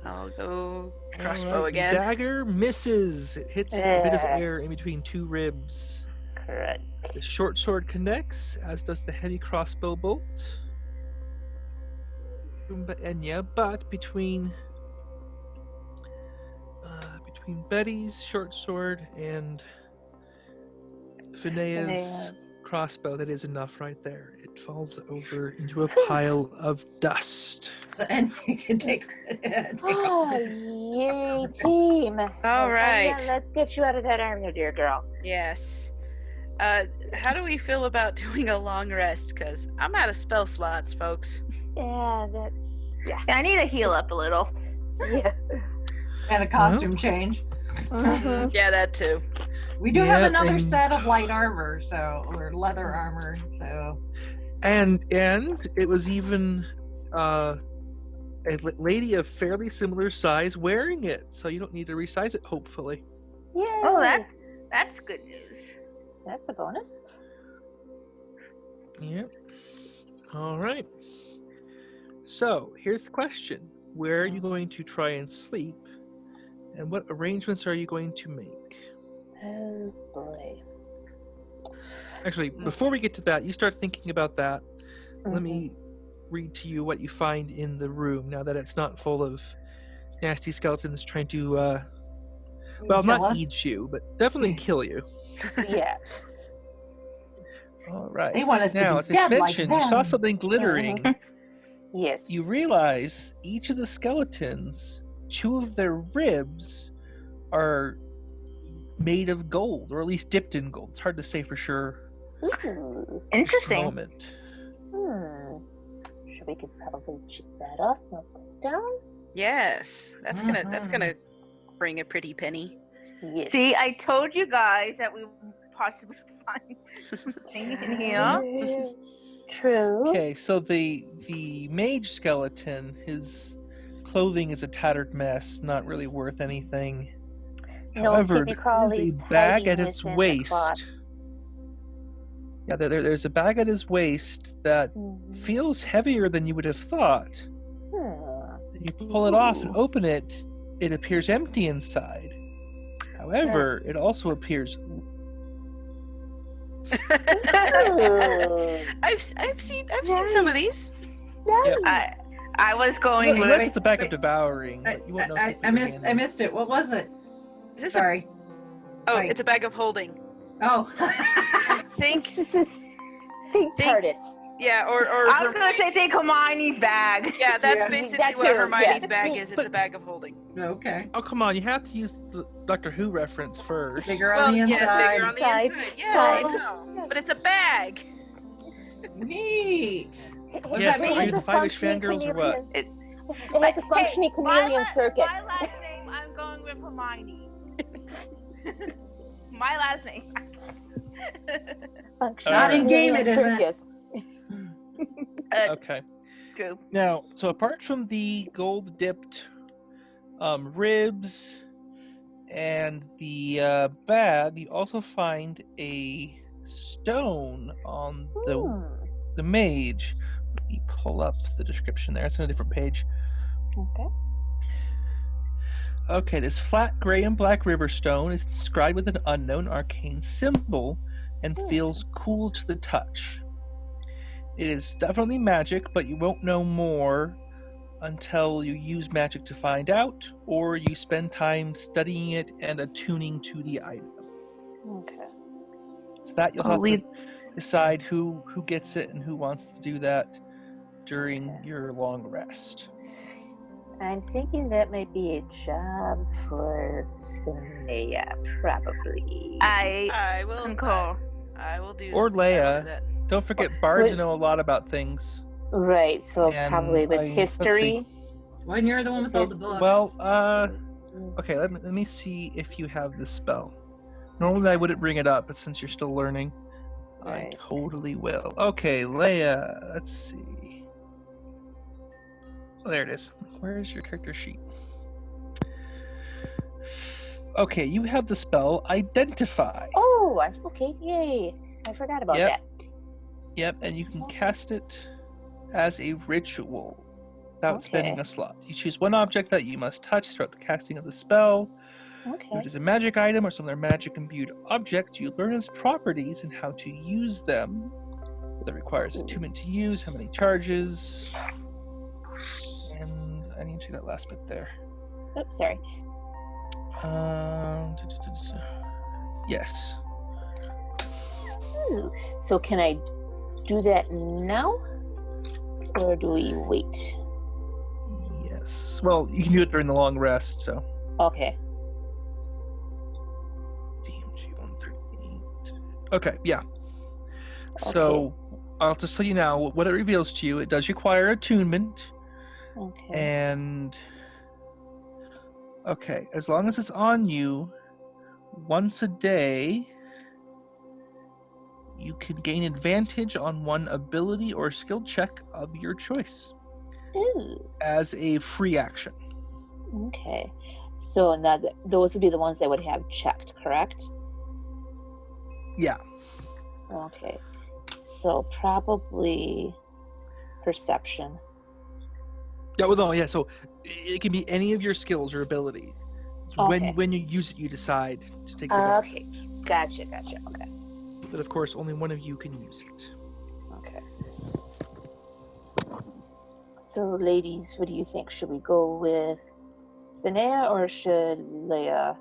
I'll go All crossbow right, again. The dagger misses. It hits a bit of Yeah. air in between two ribs. Correct. The short sword connects, as does the heavy crossbow bolt. But between Betty's short sword and Finea's crossbow, that is enough right there. It falls over into a pile of dust. And you can take Oh, yay, team! All right. Yeah, let's get you out of that armor, dear girl. Yes. How do we feel about doing a long rest? Because I'm out of spell slots, folks. Yeah, that's Yeah, I need to heal up a little. yeah. and a costume change. Mhm. Yeah, that too. We do have Yeah, another and- set of light armor, or leather armor, so And it was even a lady of fairly similar size wearing it, so you don't need to resize it, hopefully. Yay. Oh, that's good news. That's a bonus. Yeah. All right. So here's the question: where are you going to try and sleep, and what arrangements are you going to make? Oh boy. Actually, before we get to that, you start thinking about that. Let me read to you what you find in the room now that it's not full of nasty skeletons trying to, well, kill not us. eat you, but definitely kill you. Yeah. All right. They want us to now, be as I dead like mentioned, you saw them. something glittering. Yes. You realize each of the skeletons, 2 of their ribs are made of gold, or at least dipped in gold. It's hard to say for sure. Ooh. Just for the Interesting. moment. Sure, we could probably chip that off and put it down. Yes, that's gonna bring a pretty penny. Yes. See, I told you guys that we would possibly find things in here. True. Okay, so the mage skeleton, his clothing is a tattered mess, not really worth anything. No, However, creepy crawlies there's a bag at hiding its within the cloth. waist. Yeah, there's a bag at his waist that Mhm. feels heavier than you would have thought. You pull it off and open it, it appears empty inside. However, it also appears. Ooh. I've seen some of these. Yep. I was going Unless with it's a bag of devouring. I, but you won't know I, if I it's missed in I it. missed it. What was it? Is this Sorry. Oh, Wait. it's a bag of holding. Oh. Think, Think TARDIS. yeah, or I was gonna say think Hermione's bag. yeah, that's Yeah. basically That what too, Hermione's yeah. bag Well, is. It's but- a bag of holding. Okay. Oh, come on, you have to use the Doctor Who reference first. Bigger Well, on the yeah, inside. bigger on the Inside. inside. Yes, I Inside. know. But it's a bag. Neat. What Yes, does that but are mean? you the Five-ish Fangirls or what? It has a functioning chameleon circuit. My last name, I'm going with Hermione. My last name. Functioning Not in game, it chameleon isn't. circus. Okay. True. Now, so apart from the gold-dipped ribs and the bag, you also find a stone on the mage. Let me pull up the description there. It's on a different page. Okay. Okay, this flat gray and black river stone is inscribed with an unknown arcane symbol and feels cool to the touch. It is definitely magic, but you won't know more until you use magic to find out, or you spend time studying it and attuning to the item. Okay. So that you'll I'll have leave- to decide who gets it and who wants to do that during your long rest. I'm thinking that might be a job for Finea, probably. I will concur. I will do. Or I will Leia. do that. Don't forget, bards Wait. know a lot about things. Right, so And probably with let's see. history. When you're the one with all the books. Well, okay, let me see if you have this spell. Normally I wouldn't bring it up, but since you're still learning, I Right. totally will. Okay, Leia, let's see. Oh, there it is. Where's your character sheet? Okay, you have the spell Identify. Oh, okay, yay. I forgot about Yep. that. Yep, and you can cast it as a ritual without spending Okay. a slot. You choose one object that you must touch throughout the casting of the spell. If Okay. it is a magic item or some other magic-imbued object, you learn its properties and how to use them. That requires attunement to use, how many charges, and I need to do that last bit there. Oops, sorry. Yes. So can I do that now? Or do we wait? Yes. Well, you can do it during the long rest, so. Okay. DMG 138. Okay, yeah. So, I'll just tell you now what it reveals to you. It does require attunement, Okay. and okay, as long as it's on you once a day, you can gain advantage on one ability or skill check of your choice Ooh, as a free action. okay. So now those would be the ones that would have checked, correct? Yeah. Okay. So probably perception. Yeah, well, no, yeah, so it can be any of your skills or ability. So Okay. when you use it, you decide to take the benefit. Okay. Gotcha. Okay. But of course, only one of you can use it. Okay. So, ladies, what do you think? Should we go with Finea or should Leia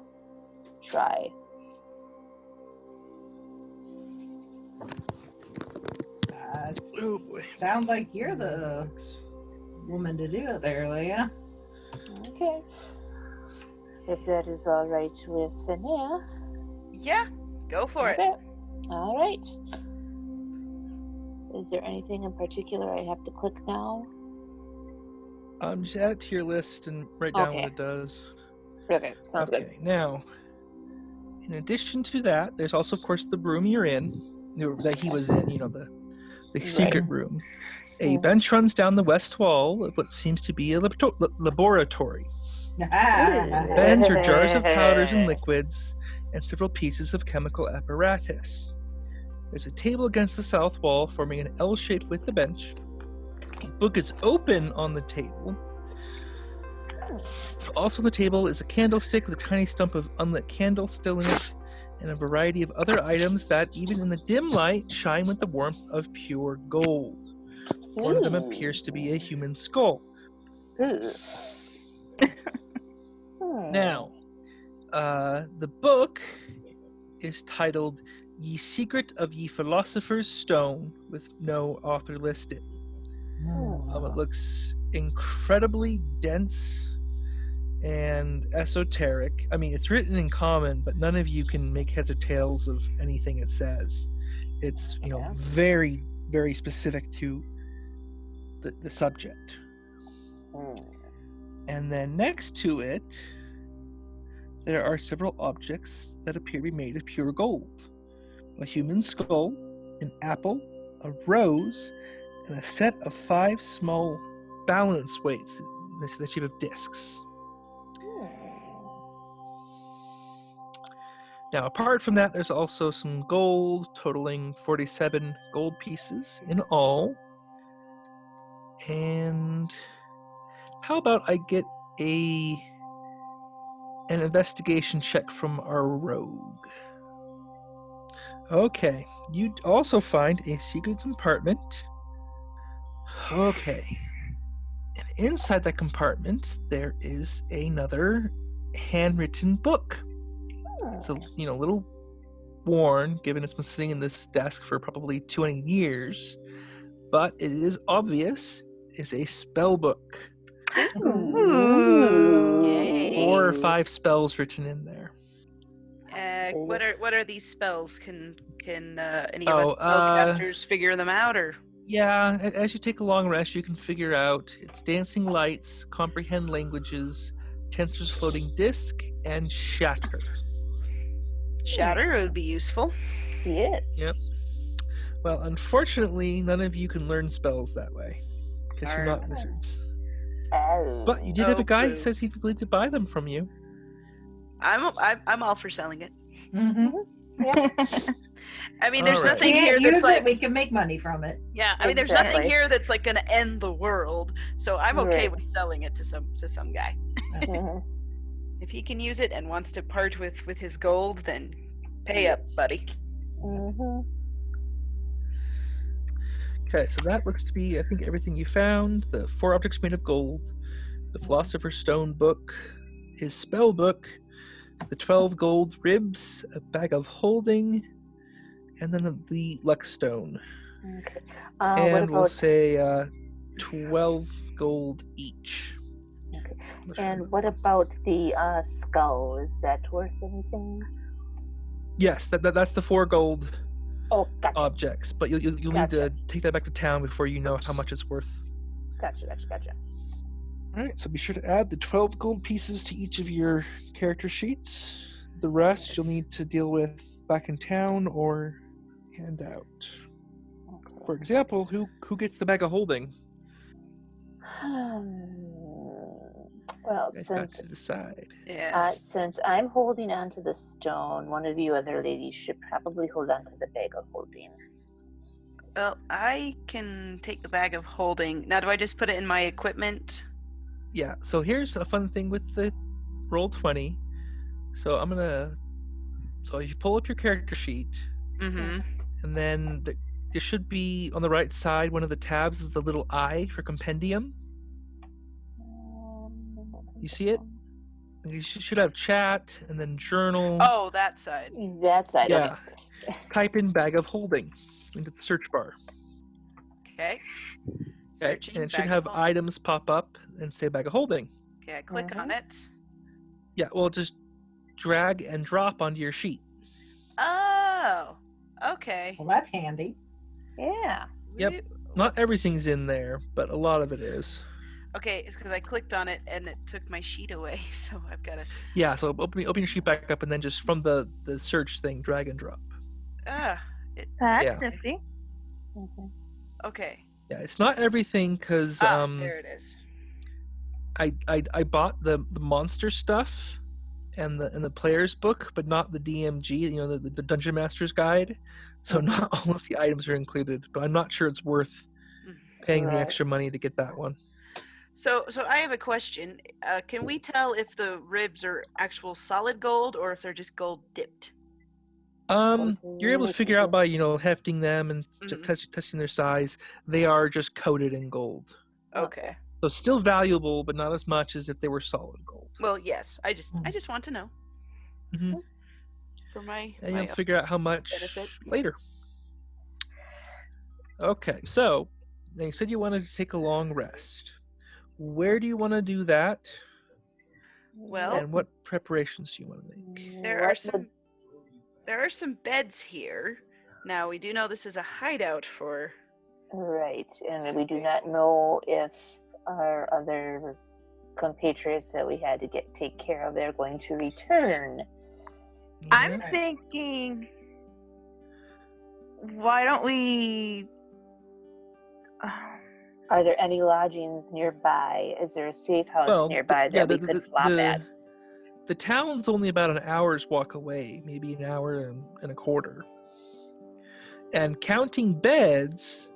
try? Oh boy. Sounds like you're the woman to do it there, Leia. Okay. If that is all right with Finea. Yeah, go for it. Okay. All right. Is there anything in particular I have to click now? Just add it to your list and write down what Okay. it does. Okay, sounds good. Okay, now, in addition to that, there's also, of course, the room you're in, that he was in, the secret room. A Mhm. bench runs down the west wall of what seems to be a laboratory. Bends are jars of powders and liquids, and several pieces of chemical apparatus. There's a table against the south wall, forming an L shape with the bench. A book is open on the table. Also on the table is a candlestick with a tiny stump of unlit candle still in it, and a variety of other items that, even in the dim light, shine with the warmth of pure gold. One of them appears to be a human skull. Ooh. Now, the book is titled Ye Secret of Ye Philosopher's Stone, with no author listed. It looks incredibly dense and esoteric. I mean, it's written in common, but none of you can make heads or tails of anything it says. It's, very, very specific to the subject. And then next to it, there are several objects that appear to be made of pure gold. A human skull, an apple, a rose, and a set of 5 small balance weights in the shape of discs. Now, apart from that, there's also some gold, totaling 47 gold pieces in all. And how about I get an investigation check from our rogue? Okay, you also find a secret compartment. Okay. And inside that compartment, there is another handwritten book. It's a little worn, given it's been sitting in this desk for probably 20 years, but it is obvious is a spell book. Yay. 4 or 5 spells written in there. What are these spells? Can any of us spellcasters figure them out, or? Yeah, as you take a long rest, you can figure out it's dancing lights, comprehend languages, Tensor's floating disc, and shatter. Shatter would be useful. Yes. Yep. Well, unfortunately, none of you can learn spells that way because you're not wizards. Oh. But you did have a guy who boo. says he'd be willing to buy them from you. I'm all for selling it. Mm-hmm. I mean, there's All right. nothing here that's like we can make money from it. yeah. I mean, there's nothing Exactly. here that's like going to end the world. So I'm okay Right. with selling it to some guy. Mhm. If he can use it and wants to part with his gold, then pay up, buddy. Mhm. Okay, so that looks to be, I think, everything you found. The 4 objects made of gold, the Philosopher's Stone book, his spell book, the 12 gold ribs, a bag of holding, and then the luck stone. Okay. And What we'll about say 12 gold each. Okay. Not and sure. what about the skull? Is that worth anything? Yes, that's the 4 gold Oh, gotcha. objects, but you'll need Gotcha. to take that back to town before you know how much it's worth. Gotcha. All right, so be sure to add the 12 gold pieces to each of your character sheets. The rest you'll need to deal with back in town or hand out. For example, who gets the bag of holding? Well, You guys got since to decide. Yes. since I'm holding on to the stone, one of you other ladies should probably hold on to the bag of holding. Well, I can take the bag of holding. Now, do I just put it in my equipment? Yeah, so here's a fun thing with the roll 20. So so if you pull up your character sheet, Mm-hmm. and then there should be on the right side, one of the tabs is the little I for compendium. You see it? You should have chat and then journal. Oh, that side. That side. Yeah. Okay. Type in bag of holding into the search bar. Okay. Okay, Searching and it should bag of have holding. items pop up and say bag of holding. Okay, I click on it. Yeah, well, just drag and drop onto your sheet. Oh, okay. Well, that's handy. Yeah. Yep. Not everything's in there, but a lot of it is. Okay, it's because I clicked on it and it took my sheet away, so I've got to. Yeah, so open your sheet back up and then just from the search thing, drag and drop. That's Yeah. nifty. Mhm. okay. Yeah, it's not everything because There it is. I bought the monster stuff and the player's book, but not the DMG, the Dungeon Master's Guide. So not all of the items are included, but I'm not sure it's worth paying the Right. extra money to get that one. So I have a question. Can we tell if the ribs are actual solid gold or if they're just gold dipped? You're able to figure out by hefting them and Mhm. testing their size. They are just coated in gold, Okay. so still valuable, but not as much as if they were solid gold. Well, yes. I just want to know Hmm. for my. And my you'll figure out how much benefit. later. Okay, so now you said you wanted to take a long rest. Where do you want to do that? Well, And what preparations do you want to make? there are some beds here. Now we do know this is a hideout for. Right, and we do not know if our other compatriots that we had to take care of, they're going to return. I'm Yeah. thinking, why don't we? Are there any lodgings nearby? Is there a safe house Well, nearby that we could flop at? The town's only about an hour's walk away, maybe an hour and a quarter. And counting beds,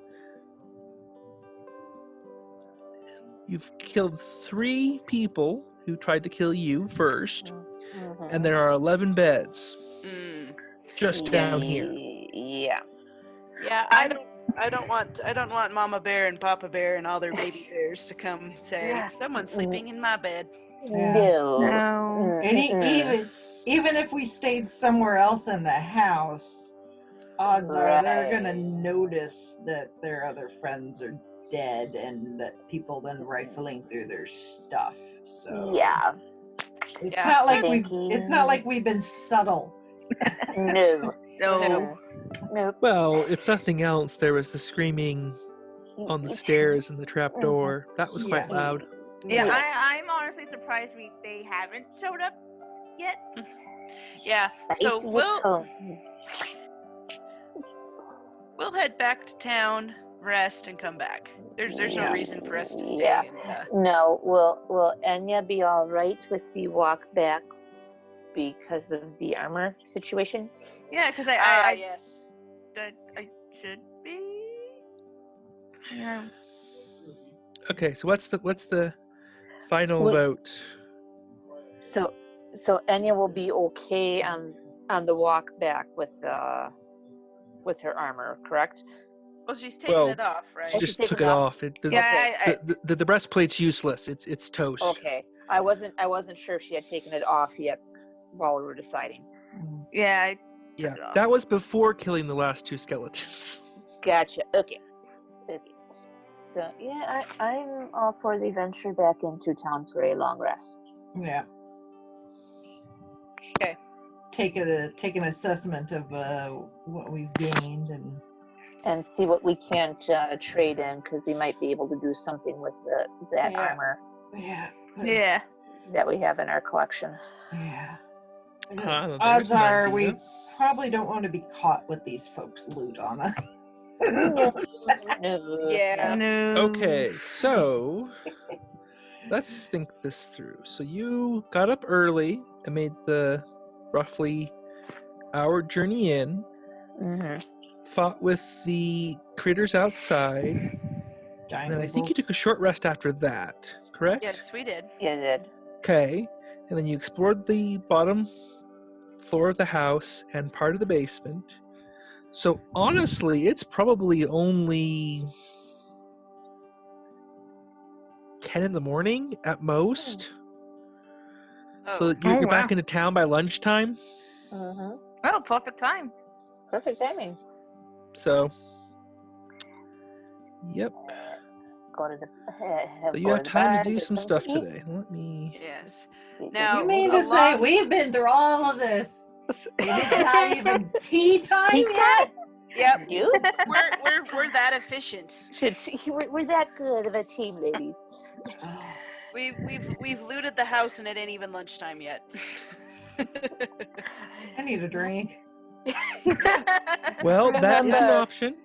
you've killed 3 people who tried to kill you first, Mhm. and there are 11 beds Mm, just down here. Yeah. yeah, I don't want Mama Bear and Papa Bear and all their baby bears to come say Yeah. someone's sleeping in my bed. Yeah. No. No. And Mm-mm. even if we stayed somewhere else in the house, odds are they're gonna notice that their other friends are dead and that people then rifling through their stuff. So Yeah. it's Yeah. not like Thinking. it's not like we've been subtle. No. No. Nope. Well, if nothing else, there was the screaming on the stairs and the trap door. That was quite Yeah. loud. Yeah, Yes. I'm honestly surprised they haven't showed up yet. Yeah. I So see it we'll come. head back to town, rest, and come back. There's no Yeah. reason for us to stay. Yeah. And, No, will Enya be all right with the walk back because of the armor situation? Yeah, because I yes. should be. Yeah. Okay, so what's the final What- vote? So Enya will be okay on the walk back with her armor, correct? Well, she's taking Well, it off, right? She Oh, just she's took taken it off? off. Yeah, The breastplate's useless. It's toast. Okay. I wasn't sure if she had taken it off yet while we were deciding. yeah. Yeah, it off. that was before killing the last 2 skeletons. Gotcha. Okay. So yeah, I'm all for the venture back into town for a long rest. Yeah. Okay. Take an assessment of what we've gained And see what we can't trade in, because we might be able to do something with that Yeah. armor yeah. Yeah. that we have in our collection. Yeah. There's Odds an are idea. we probably don't want to be caught with these folks' loot on us. No. Yeah. No. Okay, so let's think this through. So you got up early and made the roughly hour journey in, Mhm. fought with the critters outside, and then I think you took a short rest after that, correct? Yes, we did. Yeah, it did. Okay, and then you explored the bottom floor of the house and part of the basement. So honestly, it's probably only 10 in the morning at most. Oh, So you're Oh, back wow. into town by lunchtime. Mhm. Oh, perfect time. Perfect timing. So, yep. Go to the. So you have time to do some stuff today. Let me. yes. Now, Now, You mean a to say lot- we've been through all of this? And it's not even tea time yet? Yep. you? We're that efficient. We're that good of a team, ladies. We've looted the house and it ain't even lunchtime yet. I need a drink. Well, that is an Remember- option.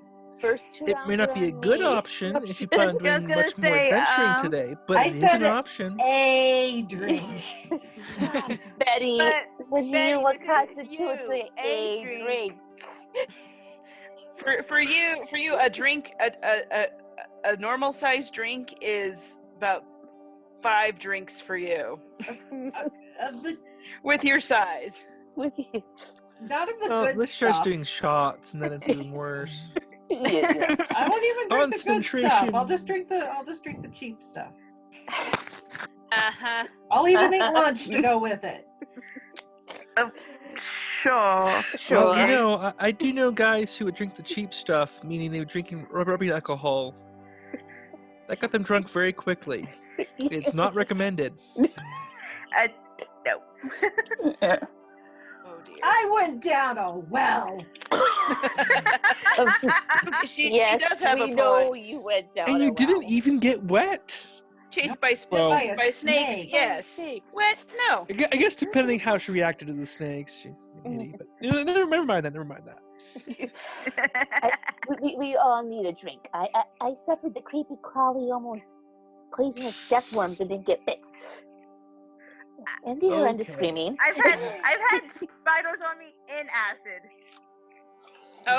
First 2 It rounds may not be a are on good me. option if you plan on Yeah, I doing was gonna much more say, adventuring today, but I it is said an it- option. A drink. Betty, But when Betty, you what this is constitutes you, a a drink? For you, a drink, a normal sized drink is about 5 drinks for you with your size. With you. None of the Well, good let's start stuff. doing shots, and then it's even worse. Yeah. I won't even drink the good stuff. Concentration. I'll just drink the cheap stuff. Uh-huh. I'll even eat lunch to go with it. Sure. Sure. Well, you know, I do know guys who would drink the cheap stuff, meaning they were drinking rubbing alcohol. That got them drunk very quickly. It's not recommended. No. Oh dear. I went down a well. she Yes, does have we a know point. you went down. And a you didn't well. even get wet. Chased by Well- by snakes, snake. yes. Snakes. What? No. I guess depending how she reacted to the snakes, she maybe. But never mind that. Never mind that. We all need a drink. I suffered the creepy, crawly, almost poisonous death worms and didn't get bit. And the horrendous Okay. screaming. I've had spiders on me in acid.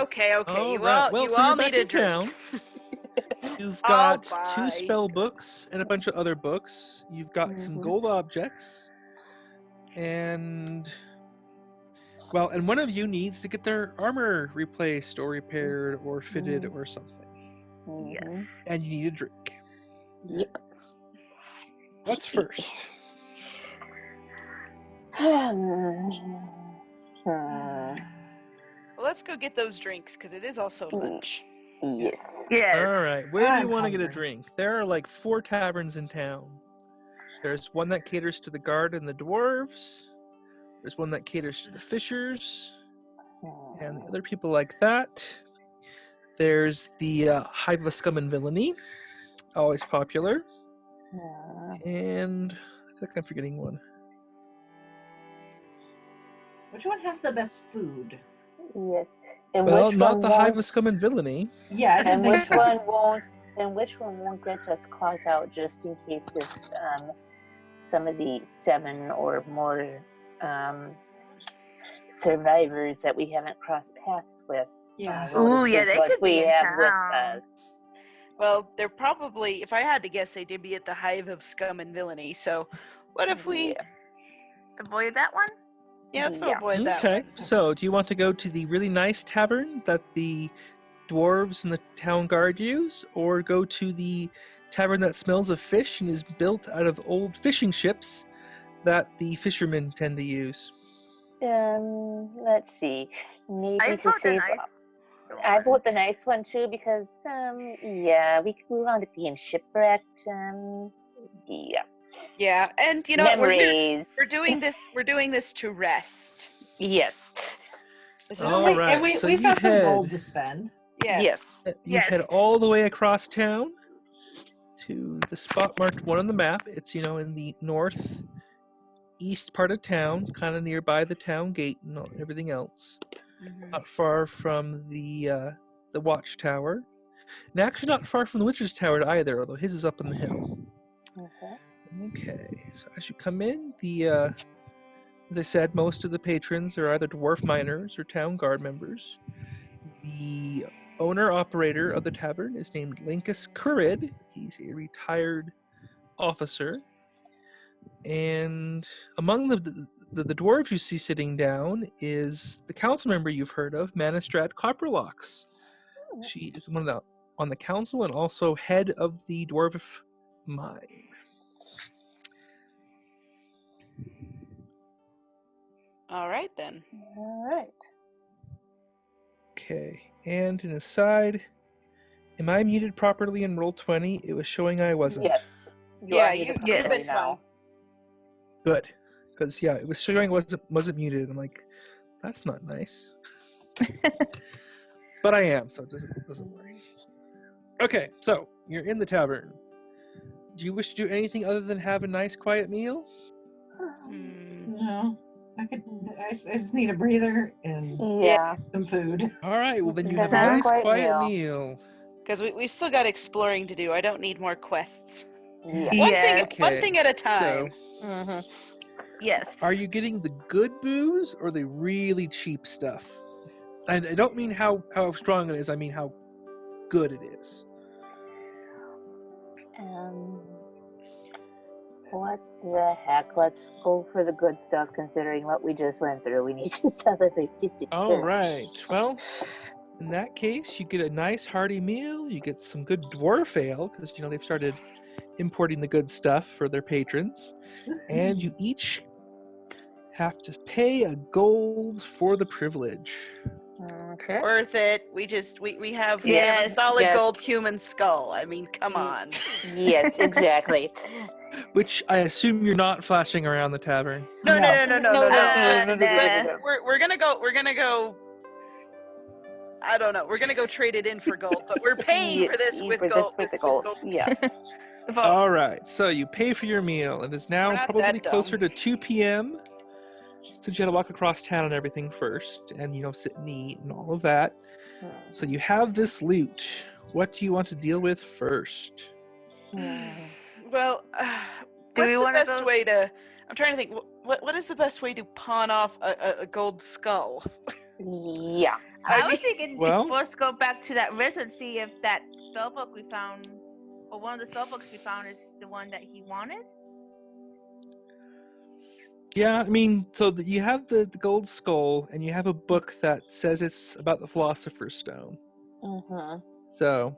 Okay. All You right. all Well, you so all you're back need a in drink. town. You've Oh, got bye. 2 spell books and a bunch of other books. You've got some Mhm. gold objects, and and one of you needs to get their armor replaced or repaired or fitted or something, Mhm. and you need a drink. Yep. What's first? Well, let's go get those drinks because it is also lunch. Yes. Yes. All right, where do you I'm want to get a hungry. drink? There are like 4 taverns in town. There's one that caters to the guard and the dwarves. There's one that caters to the fishers and the other people like that. There's the Hive of Scum and Villainy, always popular. And I think I'm forgetting one. Which one has the best food? Yes. And Well, which not one the won't- Hive of Scum and Villainy. Yeah, I didn't And think which so. one won't? And which one won't get us caught out just in case if some of the 7 or more survivors that we haven't crossed paths with. Yeah. Ooh, yeah, notices they what could be we in have town. with us. Well, they're probably, if I had to guess, they did be at the Hive of Scum and Villainy. So, what if we? Yeah. Avoid that one? Yeah, let's Yeah. avoid that Okay, one. so do you want to go to the really nice tavern that the dwarves and the town guard use, or go to the tavern that smells of fish and is built out of old fishing ships that the fishermen tend to use? Let's see. Maybe I to vote the save. nice I one. vote the nice one too because yeah, we wound up being shipwrecked. Yeah. Yeah, and you know what, Memories. we're doing this to rest. Yes. This is All Wait, right, and we, so we've you got some head- gold to spend. yes. You Yes. head all the way across town to the spot marked 1 on the map. It's, in the northeast part of town, kind of nearby the town gate and everything else. Not far from the watchtower. And actually not far from the wizard's tower either, although his is up on the hill. Okay. Okay, so as you come in, as I said, most of the patrons are either dwarf miners or town guard members. The owner-operator of the tavern is named Linkus Curid. He's a retired officer. And among the dwarves you see sitting down is the council member you've heard of, Manistrat Copperlocks. She is one of on the council and also head of the dwarf mine. All right then. All right. Okay, and an aside, am I muted properly in Roll20? It was showing I wasn't. Yes. Yeah, are you- muted you've properly been now. Good, because it was showing I wasn't muted. I'm like, that's not nice. But I am, so it doesn't worry. Okay, so you're in the tavern. Do you wish to do anything other than have a nice, quiet meal? No. I just need a breather and Yeah. some food. All right, well then you have a Sounds nice, quiet quiet meal. meal. Because we've still got exploring to do. I don't need more quests. Yeah. Yes. One thing at a time. So, Mhm. Yes. are you getting the good booze or the really cheap stuff? And I don't mean how strong it is, I mean how good it is. What the heck? Let's go for the good stuff considering what we just went through. We need to celebrate just a All touch. right. Well, in that case, you get a nice hearty meal. You get some good dwarf ale because they've started importing the good stuff for their patrons, and you each have to pay a gold for the privilege. Okay. Worth it. We have a Yes, solid yes. gold human skull. I mean, come on. Yes, exactly. Which I assume you're not flashing around the tavern. No. Nah. We're gonna go. I don't know. We're gonna go trade it in for gold, but we're paying for this with gold. With the gold. Yes. All right. So you pay for your meal. It is We're now not probably that closer dumb. to 2 p.m. Since you had to walk across town and everything first, and sit and eat and all of that. So you have this loot. What do you want to deal with first? Well, Do we what's the wanna best go- way to? I'm trying to think. What is the best way to pawn off a gold skull? Yeah. I was thinking Well- let's go back to that wizard, see if that spellbook we found, or one of the spellbooks we found, is the one that he wanted. Yeah, I mean, you have the gold skull, and you have a book that says it's about the Philosopher's Stone. Mm-hmm. So,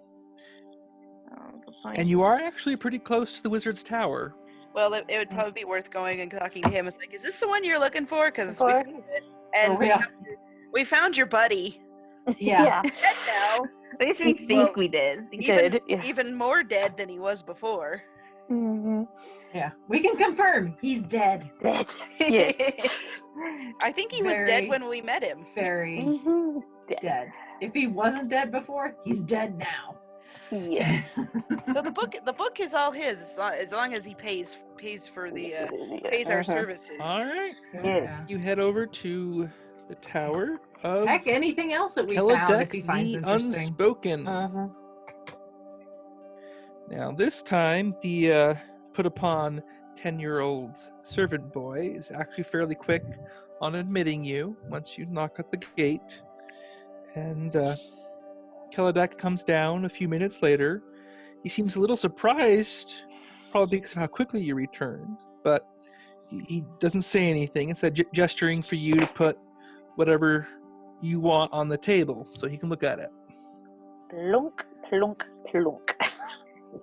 Oh, good point. and you are actually pretty close to the Wizard's Tower. Well, it would probably be worth going and talking to him. It's like, is this the one you're looking for? Because we For- found it, and yeah. we found your buddy. Yeah. Dead now. At least we think Well, we did. Good. Yeah. Even more dead than he was before. Mm-hmm. Yeah. We can confirm he's dead. Yes. I think he was Very- dead when we met him. Very Mm-hmm. dead. If he wasn't dead before, he's dead now. Yes. So the book is all his as long as he pays for the pays our services. All right. Yes. You head over to the tower of Heck, anything else that we found if Teledec he finds the interesting. Unspoken. Uh-huh. Now, this time, the put upon 10-year-old servant boy is actually fairly quick on admitting you once you knock at the gate. And Teledec comes down a few minutes later. He seems a little surprised, probably because of how quickly you returned, but he doesn't say anything, instead gesturing for you to put whatever you want on the table so he can look at it. Plunk, plunk, plunk.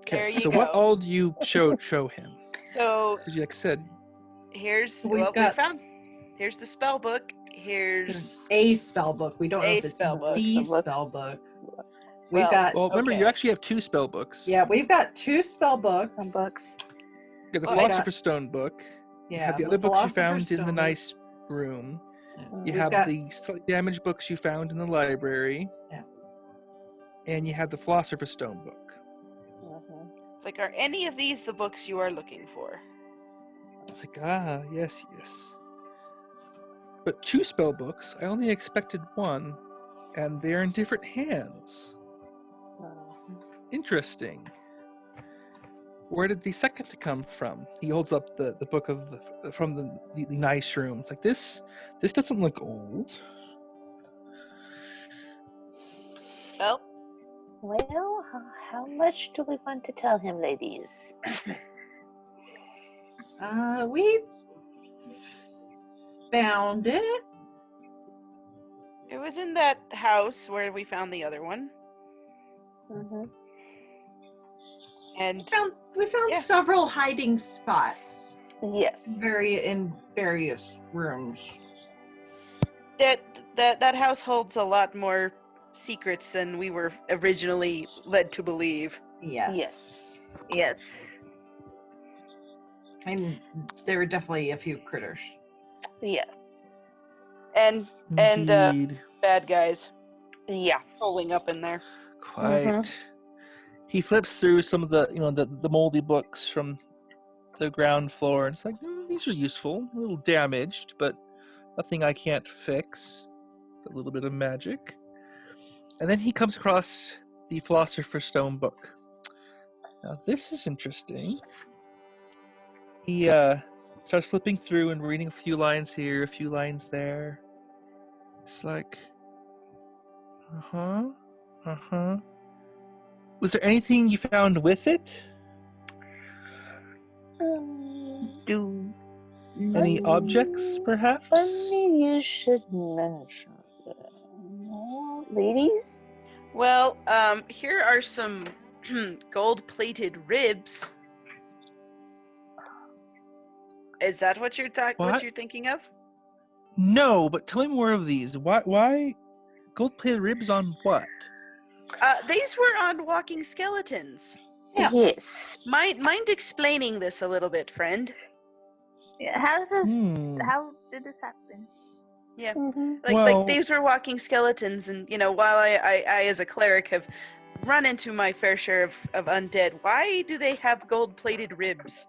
There Okay, you so what go. all do you show him? So 'Cause like I said, here's We've what got- we found. Here's the spell book. Here's A spell book. We don't know A if it's spell book. the Look. spell book. We've Well, got well, remember, you okay. actually have 2 spell books. yeah, we've got 2 spell books. Some books. You got the Oh, I got- Philosopher's Stone book. You Yeah, have the other books you Philosopher's found in the Stone. nice room. You We've have got- the slightly damaged books you found in the library. Yeah. And you have the Philosopher's Stone book. Mhm. it's like, are any of these the books you are looking for? I was like, yes. But 2 spell books, I only expected 1, and they're in different hands. Interesting. Where did the second come from? He holds up the book of from the nice room. It's like, this doesn't look old. Well, Well, how much do we want to tell him, ladies? We found it. it was in that house where we found the other one, Mm-hmm. and We found Yeah. several hiding spots, Yes. in various rooms. that house holds a lot more secrets than we were originally led to believe. Yes. Yes. Yes. And there were definitely a few critters. Yeah. And Indeed. bad guys Yeah. rolling up in there. Quite. He flips through some of the, the moldy books from the ground floor, and it's like, these are useful. A little damaged, but nothing I can't fix. It's a little bit of magic. And then he comes across the Philosopher's Stone book. Now, this is interesting. He starts flipping through and reading a few lines here, a few lines there. It's like, Was there anything you found with it? Do Any objects, perhaps? Funny you should mention that. No, ladies? Well, here are some gold-plated ribs. Is that what you're what What? you're thinking of? No, but tell me more of these. Why gold-plated ribs on what? These were on walking skeletons. Yeah. Yes. Mind explaining this a little bit, friend? yeah, how does this? Hmm. How did this happen? Mm-hmm. Well- Like these were walking skeletons, and while I as a cleric have run into my fair share of undead, why do they have gold-plated ribs?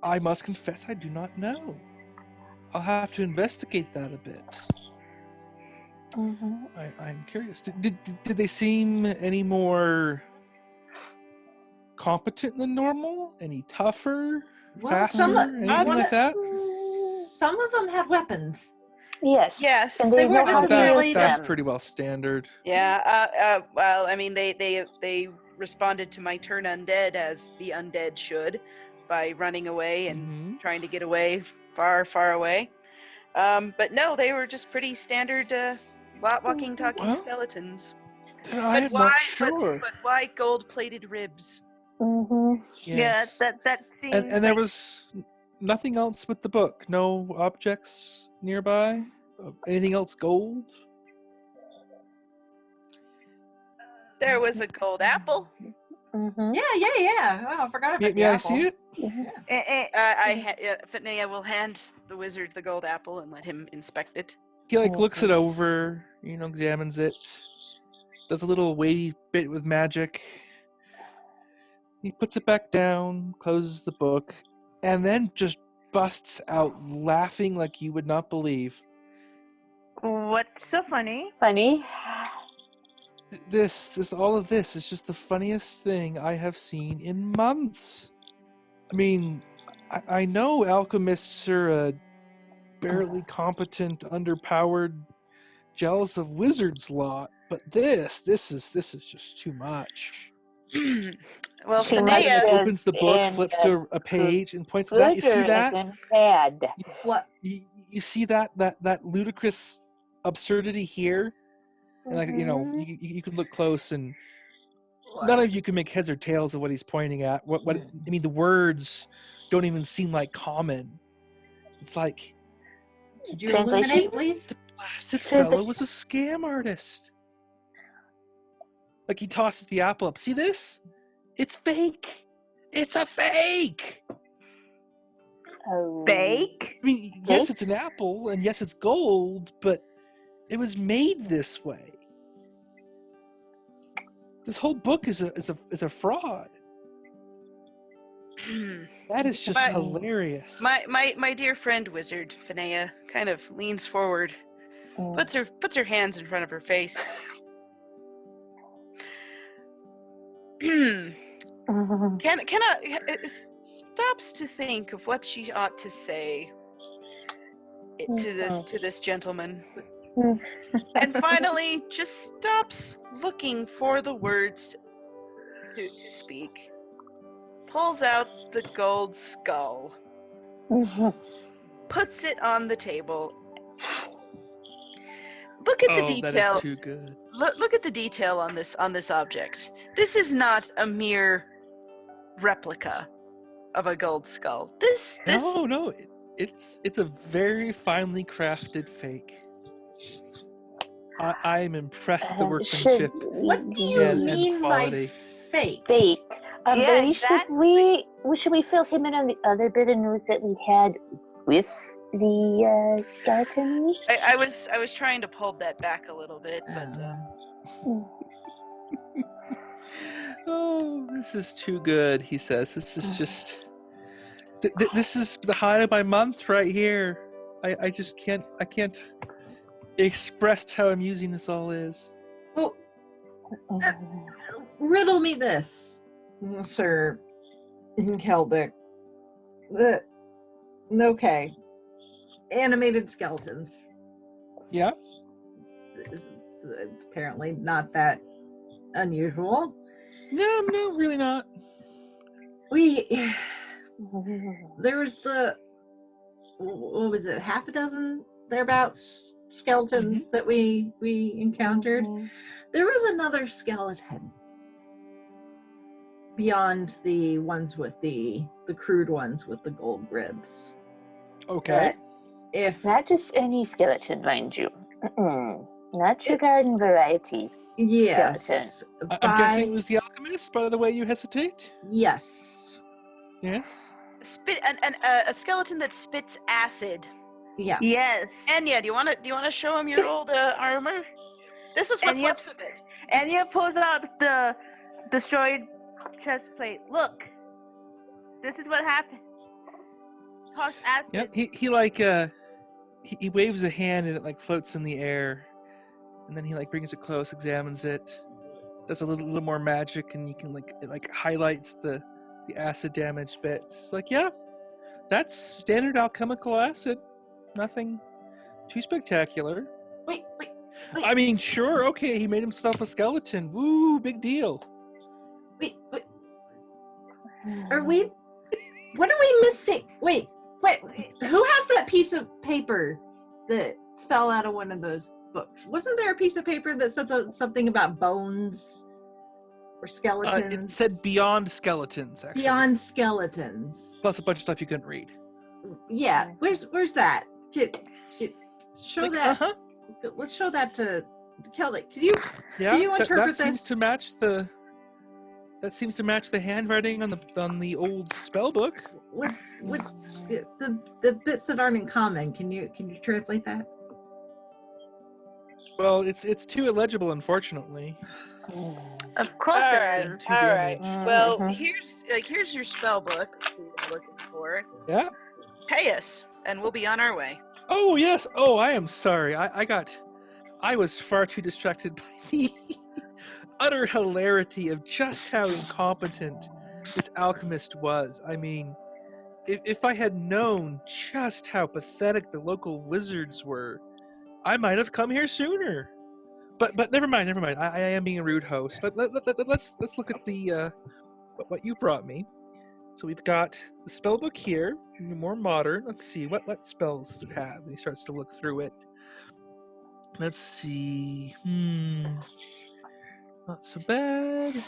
I must confess I do not know. I'll have to investigate that a bit. Mm-hmm. I'm curious. Did they seem any more competent than normal? Any tougher? Well, Faster? some Anything like that? Some of them had weapons. Yes. Yes. And They they weren't know how to necessarily use That's them. pretty well standard. Yeah. Well, I mean, they responded to my turn undead as the undead should, by running away and Mhm. trying to get away far, far away. But no, they were just pretty standard walking, talking Well, skeletons. I'm why, not sure. But why gold-plated ribs? Mm-hmm. Yes. Yeah, that seems. And there like- was nothing else with the book. No objects nearby. Anything else gold? There was a gold apple. Mm-hmm. Yeah. Oh, I forgot about May, the may I apple. see it? Finea will hand the wizard the gold apple and let him inspect it. He looks it over, examines it, does a little weighty bit with magic. He puts it back down, closes the book, and then just busts out laughing like you would not believe. What's so funny? Funny. All of this is just the funniest thing I have seen in months. I mean, I know alchemists are a barely competent, underpowered, jealous of wizards lot, but this is just too much. Well, Too much. Finea, Opens the book, And, flips to a page, and points to that. You see Good that? as in bad. What? You see that ludicrous absurdity here? And you can look close, and none of you can make heads or tails of what he's pointing at. The words don't even seem like common. It's like Could you Translation? illuminate, please? the blasted fellow was a scam artist. Like he tosses the apple up. See this? It's fake. It's a fake. Oh. Fake? I mean, yes, it's an apple, and yes, it's gold, but it was made this way. This whole book is a fraud. That is just hilarious. my dear friend wizard Finea kind of leans forward, puts her hands in front of her face. Stops to think of what she ought to say to this gentleman, and finally just stops looking for the words to speak. Pulls out the gold skull, puts it on the table. Look at the detail. That is too good. Look at the detail on this object. This is not a mere replica of a gold skull. This No, it's a very finely crafted fake. I'm impressed with the workmanship. What do you and mean by quality. fake? Fake. Yeah, Brady, should we fill him in on the other bit of news that we had with the skeletons? I was trying to pull that back a little bit, but Oh, this is too good, he says. This is just... this is the high of my month right here. I just can't express how amusing this all is. Oh, riddle me this, Sir Keldick. Okay. Animated skeletons. Yeah? Is apparently not that unusual. No, really not. There was what was it, half a dozen thereabouts skeletons that we encountered. There was another skeleton beyond the ones with the crude ones with the gold ribs. Okay. If Not just any skeleton, mind you. Not your garden variety. yes, I'm guessing it was the alchemist, by the way you hesitate? yes, Yes? a skeleton that spits acid. yeah. Yes. Enya, do you want to show him your old armor? This is what's Enya- left of it. And you pulls out the destroyed chest plate. Look. This is what happened. Tossed acid. Yep. He waves a hand and it floats in the air, and then he brings it close, examines it, does a little more magic, and you can it highlights the acid damage bits. Yeah, that's standard alchemical acid. Nothing too spectacular. Wait. I mean, sure, okay, he made himself a skeleton. Woo, big deal. Wait. Are we? What are we missing? Wait. Who has that piece of paper that fell out of one of those books? Wasn't there a piece of paper that said something about bones Or skeletons? It said beyond skeletons, actually. Beyond skeletons. Plus a bunch of stuff you couldn't read. Yeah, where's that? Show Like, that. Let's show that to Kelly. Can you interpret that seems this? to match the. That seems to match the handwriting on the old spell book. What the bits that aren't in common? Can you translate that? Well, it's too illegible, unfortunately. Of course All there right, is. Too all right. damaged. Well, here's your spell book that you're looking for. Yeah. Pay us, and we'll be on our way. Oh yes. Oh, I am sorry. I was far too distracted by the utter hilarity of just how incompetent this alchemist was. I mean, if I had known just how pathetic the local wizards were, I might have come here sooner. But never mind. I am being a rude host. Let's look at the what you brought me. So we've got the spell book here, more modern. Let's see what spells does it have. And he starts to look through it. Let's see. Not so bad.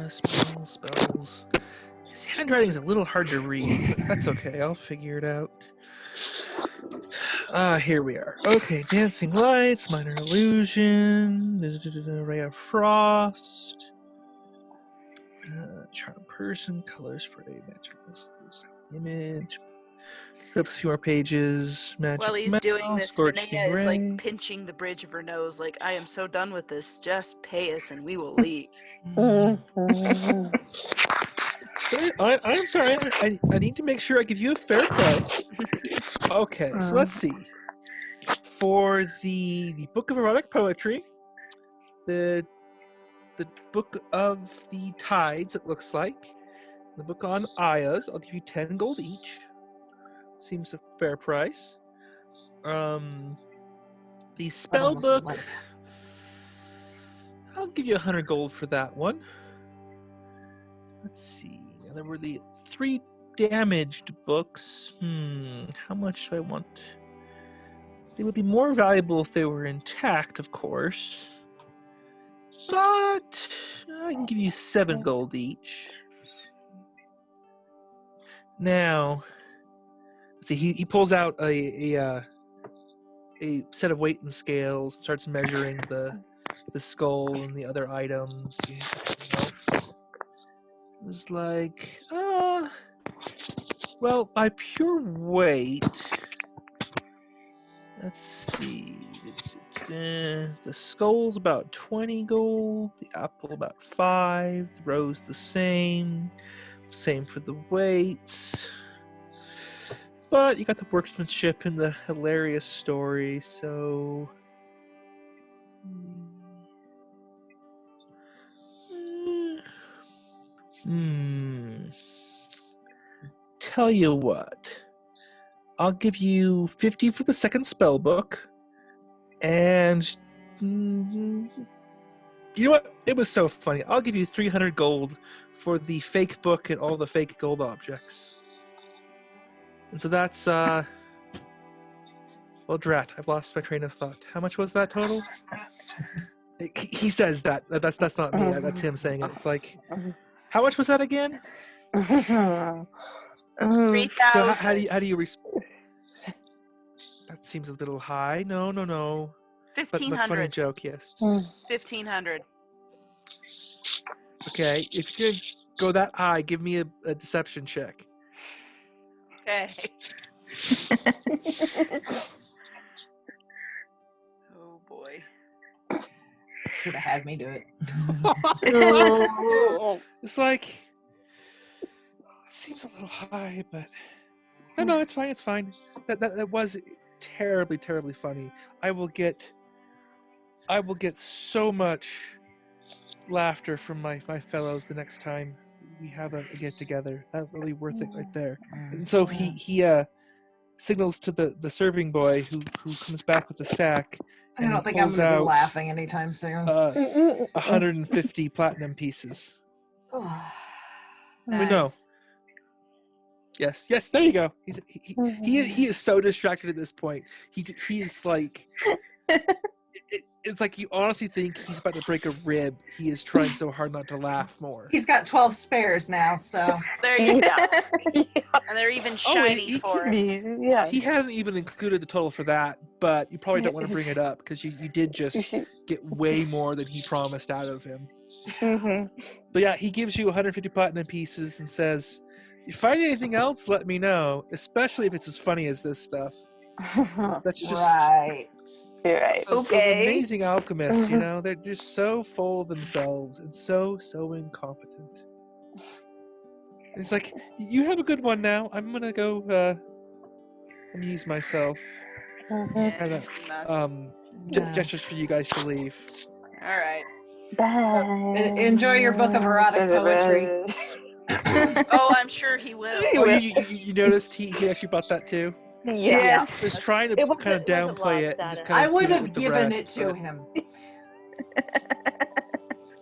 Spells. His handwriting's a little hard to read, but that's okay. I'll figure it out. Here we are. Okay, dancing lights, minor illusion, ray of frost, charm person, color spray, magical image. Flips a few more pages. Magic While he's mouse, doing this, scorching Renea is ray. like pinching the bridge of her nose, like, I am so done with this. Just pay us and we will leave. I'm sorry. I need to make sure I give you a fair price. Okay, so let's see. For the book of erotic poetry, the book of the tides, it looks like, the book on ayahs, I'll give you 10 gold each. Seems a fair price. The spell book, I'll give you 100 gold for that one. Let's see. There were the 3 damaged books. How much do I want? They would be more valuable if they were intact, of course. But I can give you 7 gold each. Now, let's see. He pulls out a set of weight and scales, starts measuring the skull and the other items and everything else. It's like, well, by pure weight, let's see. The skull's about 20 gold, the apple about 5, the rose the same. Same for the weights. But you got the workmanship and the hilarious story, so... Tell you what. I'll give you 50 for the second spell book. And... you know what? It was so funny. I'll give you 300 gold for the fake book and all the fake gold objects. And so that's, well, drat, I've lost my train of thought. How much was that total? He says that. That's not me. That's him saying it. It's like, how much was that again? 3,000. So how do you that seems a little high. No. But funny 1,500. joke, yes. 1,500. Okay, if you're gonna go that high, give me a deception check. Okay. Oh boy. Should have had me do it. It's like, it seems a little high, but no, it's fine. That was terribly funny. I will get so much laughter from my fellows the next time we have a get together. That'll be worth it right there. And so he signals to the serving boy who comes back with the sack. I don't think I'm going to be laughing anytime soon. 150 platinum pieces. Nice. No. Yes, there you go. He is so distracted at this point. He is like, It's like you honestly think he's about to break a rib. He is trying so hard not to laugh more. He's got 12 spares now, so. There you go. Yeah. And they're even shiny he for it. Yeah. He hadn't even included the total for that, but you probably don't want to bring it up because you did just get way more than he promised out of him. But yeah, he gives you 150 platinum pieces and says, if you find anything else, let me know, especially if it's as funny as this stuff. That's just Right. You're right. those Okay. amazing alchemists, you know, they're just so full of themselves and so incompetent. It's like, you have a good one now. I'm gonna go amuse myself. Yes, Kinda, you must. Gestures for you guys to leave. All right. Bye. Enjoy your book of erotic poetry. Oh, I'm sure he will. Oh, you noticed he actually bought that too? Yes. He was trying to It wasn't- kind of it wasn't downplay lost it and on just us. kind I of would put it have with the given rest, it to but- him.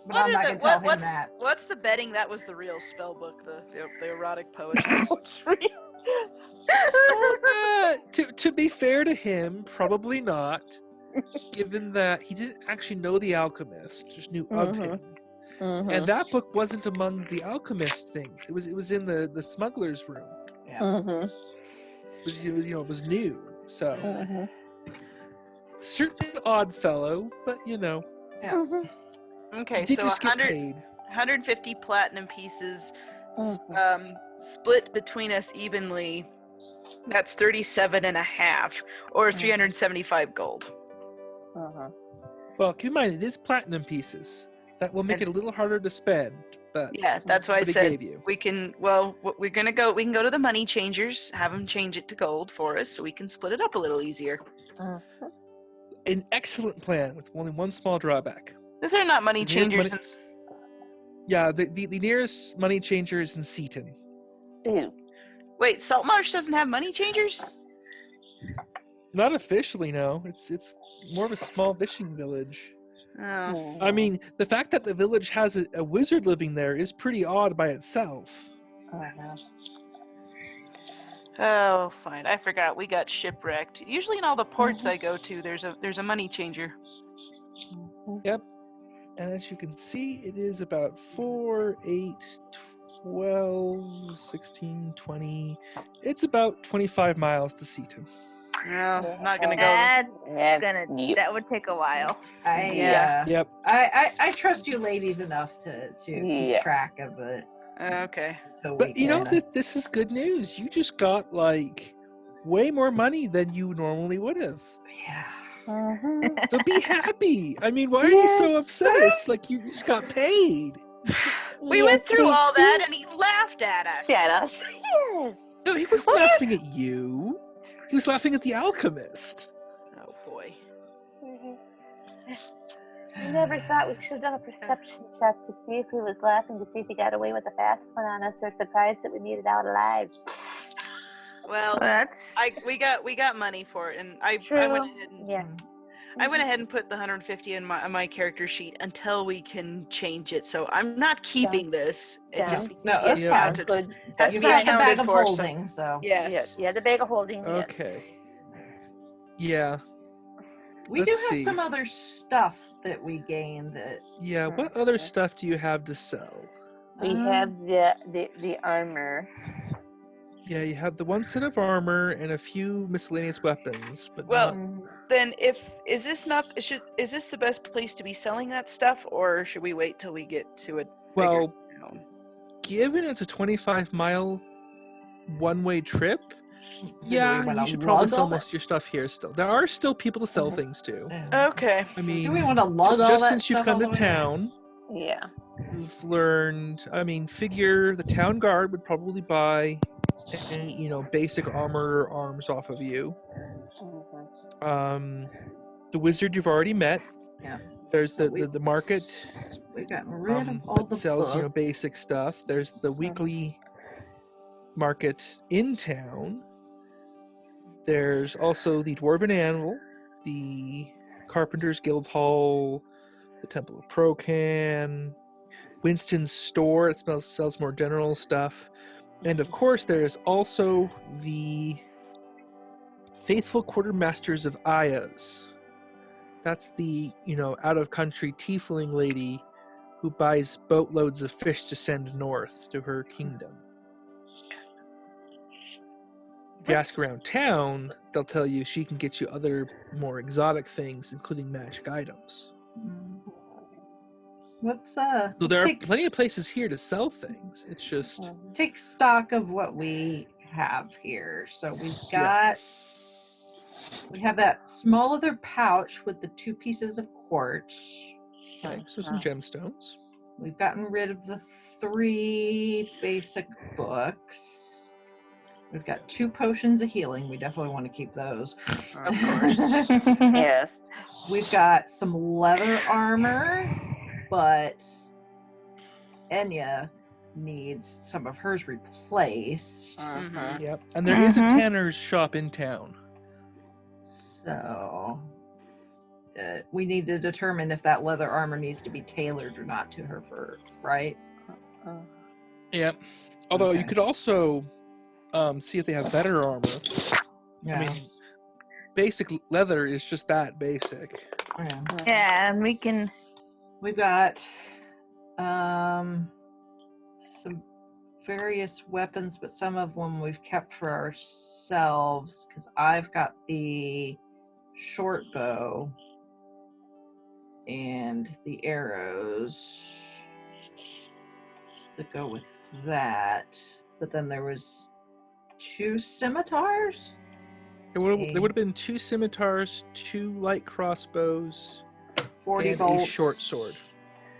But What I'm are not the- going to tell him what's, that. What's the betting that was the real spell book, the erotic poetry? To be fair to him, probably not, given that he didn't actually know the alchemist, just knew of him. And that book wasn't among the alchemist things. It was in the smuggler's room. It was new. So certainly an odd fellow, but Okay, he did so just get 100, paid. 150 platinum pieces split between us evenly. That's 37 and a half, or 375 gold. Well, keep in mind it is platinum pieces. That will make it a little harder to spend, but Yeah, that's why I what he said gave you. we can. Well, we can go to the money changers, have them change it to gold for us, so we can split it up a little easier. An excellent plan with only one small drawback. These are not money The nearest changers. money- Yeah, the nearest money changer is in Seaton. Ew. Wait, Saltmarsh doesn't have money changers? Not officially, no. It's more of a small fishing village. Oh. I mean, the fact that the village has a wizard living there is pretty odd by itself. Oh, fine. I forgot. We got shipwrecked. Usually in all the ports I go to, there's a money changer. Yep. And as you can see, it is about 4, 8, 12, 16, 20. It's about 25 miles to Seaton. No, not gonna go. That's That's gonna. neat. That would take a while. Yeah. Yep. I trust you ladies enough to keep Yeah. track of it. Okay. So But we you know, can, this is good news. You just got like way more money than you normally would have. yeah. So be happy. I mean, why are you so upset? It's like you just got paid. We went Yes, through we all that did. and he laughed at us. At us. Yes. No, he wasn't laughing at you. He was laughing at the alchemist. Oh boy. I never thought we should have done a perception check to see if he was laughing, to see if he got away with a fast one on us, or surprised that we made it out alive. Well, That's. we got money for it, and I True. went ahead and Yeah. I went ahead and put the 150 in my character sheet until we can change it. So I'm not keeping Sounds- this. It just sounds- No, has that's to be fine. counted. Good. Has to You've be got the accounted bag of for. So, holding, so. yes. Yeah, the bag of holding. Yes. Okay. Yeah. We do Let's have see. some other stuff that we gained that. Yeah. What other stuff do you have to sell? We have the armor. Yeah, you have the one set of armor and a few miscellaneous weapons, but Well, not- Then is this the best place to be selling that stuff, or should we wait till we get to a well, bigger town? given it's a 25-mile one-way trip, Do we yeah, wanna you should probably lug sell all most of that your stuff here still. There are still people to sell Mhm. things to. Okay. I mean, Do we want to lug all just that since you've stuff come all to the way there? town, Yeah. you've learned. I mean, figure the town guard would probably buy any, basic armor or arms off of you. Mhm. The wizard you've already met. Yeah. There's So the market We've gotten rid of all that the sells books. basic stuff. There's the weekly market in town. There's also the Dwarven Anvil, the Carpenter's Guild Hall, the Temple of Procan, Winston's store. It sells more general stuff. And of course, there's also the Faithful Quartermasters of Ayas. That's the, out of country tiefling lady who buys boatloads of fish to send north to her kingdom. If you ask around town, they'll tell you she can get you other more exotic things, including magic items. So there are plenty of places here to sell things. It's just take stock of what we have here. So we've got we have that small leather pouch with the 2 pieces of quartz. okay, so some gemstones. We've gotten rid of the 3 basic books. We've got 2 potions of healing. We definitely want to keep those. Of course. Yes. We've got some leather armor, but Enya needs some of hers replaced. Mhm. Yep, and there is a tanner's shop in town. So we need to determine if that leather armor needs to be tailored or not to her first, right? Yep. Although you Okay. could also see if they have better armor. Yeah. I mean, basic leather is just that basic. Yeah. Yeah, and we can. We've got some various weapons, but some of them we've kept for ourselves because I've got the short bow and the arrows that go with that. But then there was 2 scimitars. There would have been 2 scimitars, 2 light crossbows, 40 and bolts. a short sword.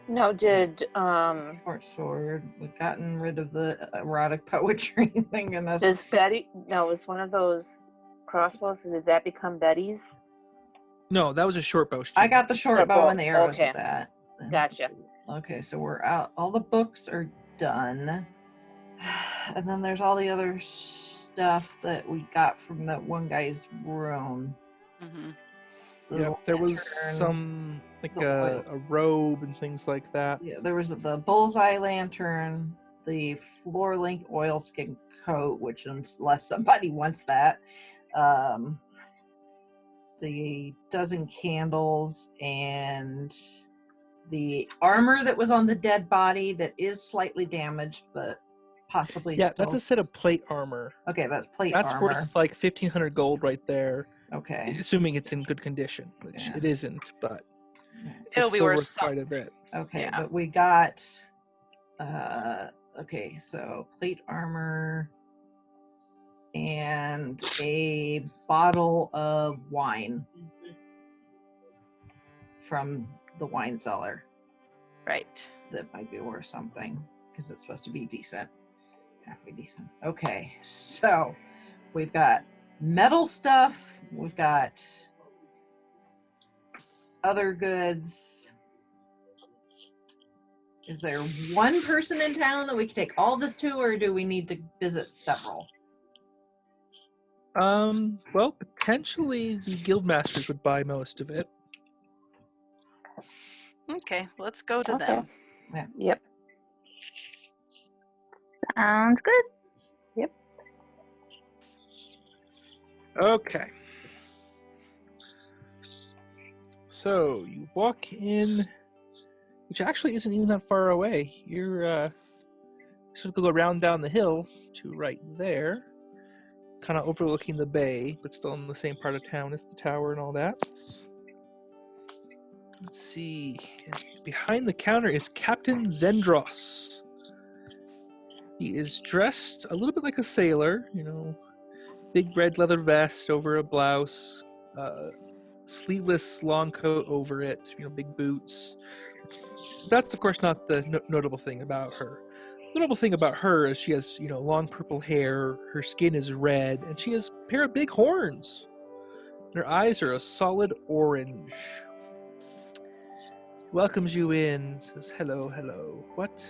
No, did Short sword. We've gotten rid of the erotic poetry thing, and that's does Betty? No, it's one of those crossbows. Did that become Betty's? No, that was a short bow. I got the short bow and the arrows Okay. with that. Gotcha. Okay, so we're out. All the books are done. And then there's all the other stuff that we got from that one guy's room. Mhm. Yeah, there was lantern. some, like The a robe and things like that. Yeah, there was the bullseye lantern, the floor-length oilskin coat, which unless somebody wants that, the dozen candles, and the armor that was on the dead body that is slightly damaged, but possibly Yeah, still that's a set of plate armor. Okay, that's plate That's armor. worth like 1,500 gold right there, Okay. assuming it's in good condition, which Yeah. it isn't, but It'll it's be still worth worth quite a bit. Okay, Yeah. but we got okay, so plate armor and a bottle of wine from the wine cellar Right. that might be worth something because it's supposed to be decent, halfway decent. Okay, so we've got metal stuff, we've got other goods. Is there one person in town that we can take all this to, or do we need to visit several? Well, potentially the guildmasters would buy most of it. Okay, let's go to Okay. them. Yep. Sounds good. Okay. So you walk in, which actually isn't even that far away. You're sort of go around down the hill to right there, kind of overlooking the bay, but still in the same part of town as the tower and all that. Let's see. Behind the counter is Captain Zendros. He is dressed a little bit like a sailor, big red leather vest over a blouse, sleeveless long coat over it, big boots. That's, of course, not the notable thing about her. The notable thing about her is she has, long purple hair, her skin is red, and she has a pair of big horns. Her eyes are a solid orange. Welcomes you in, says, hello, hello. What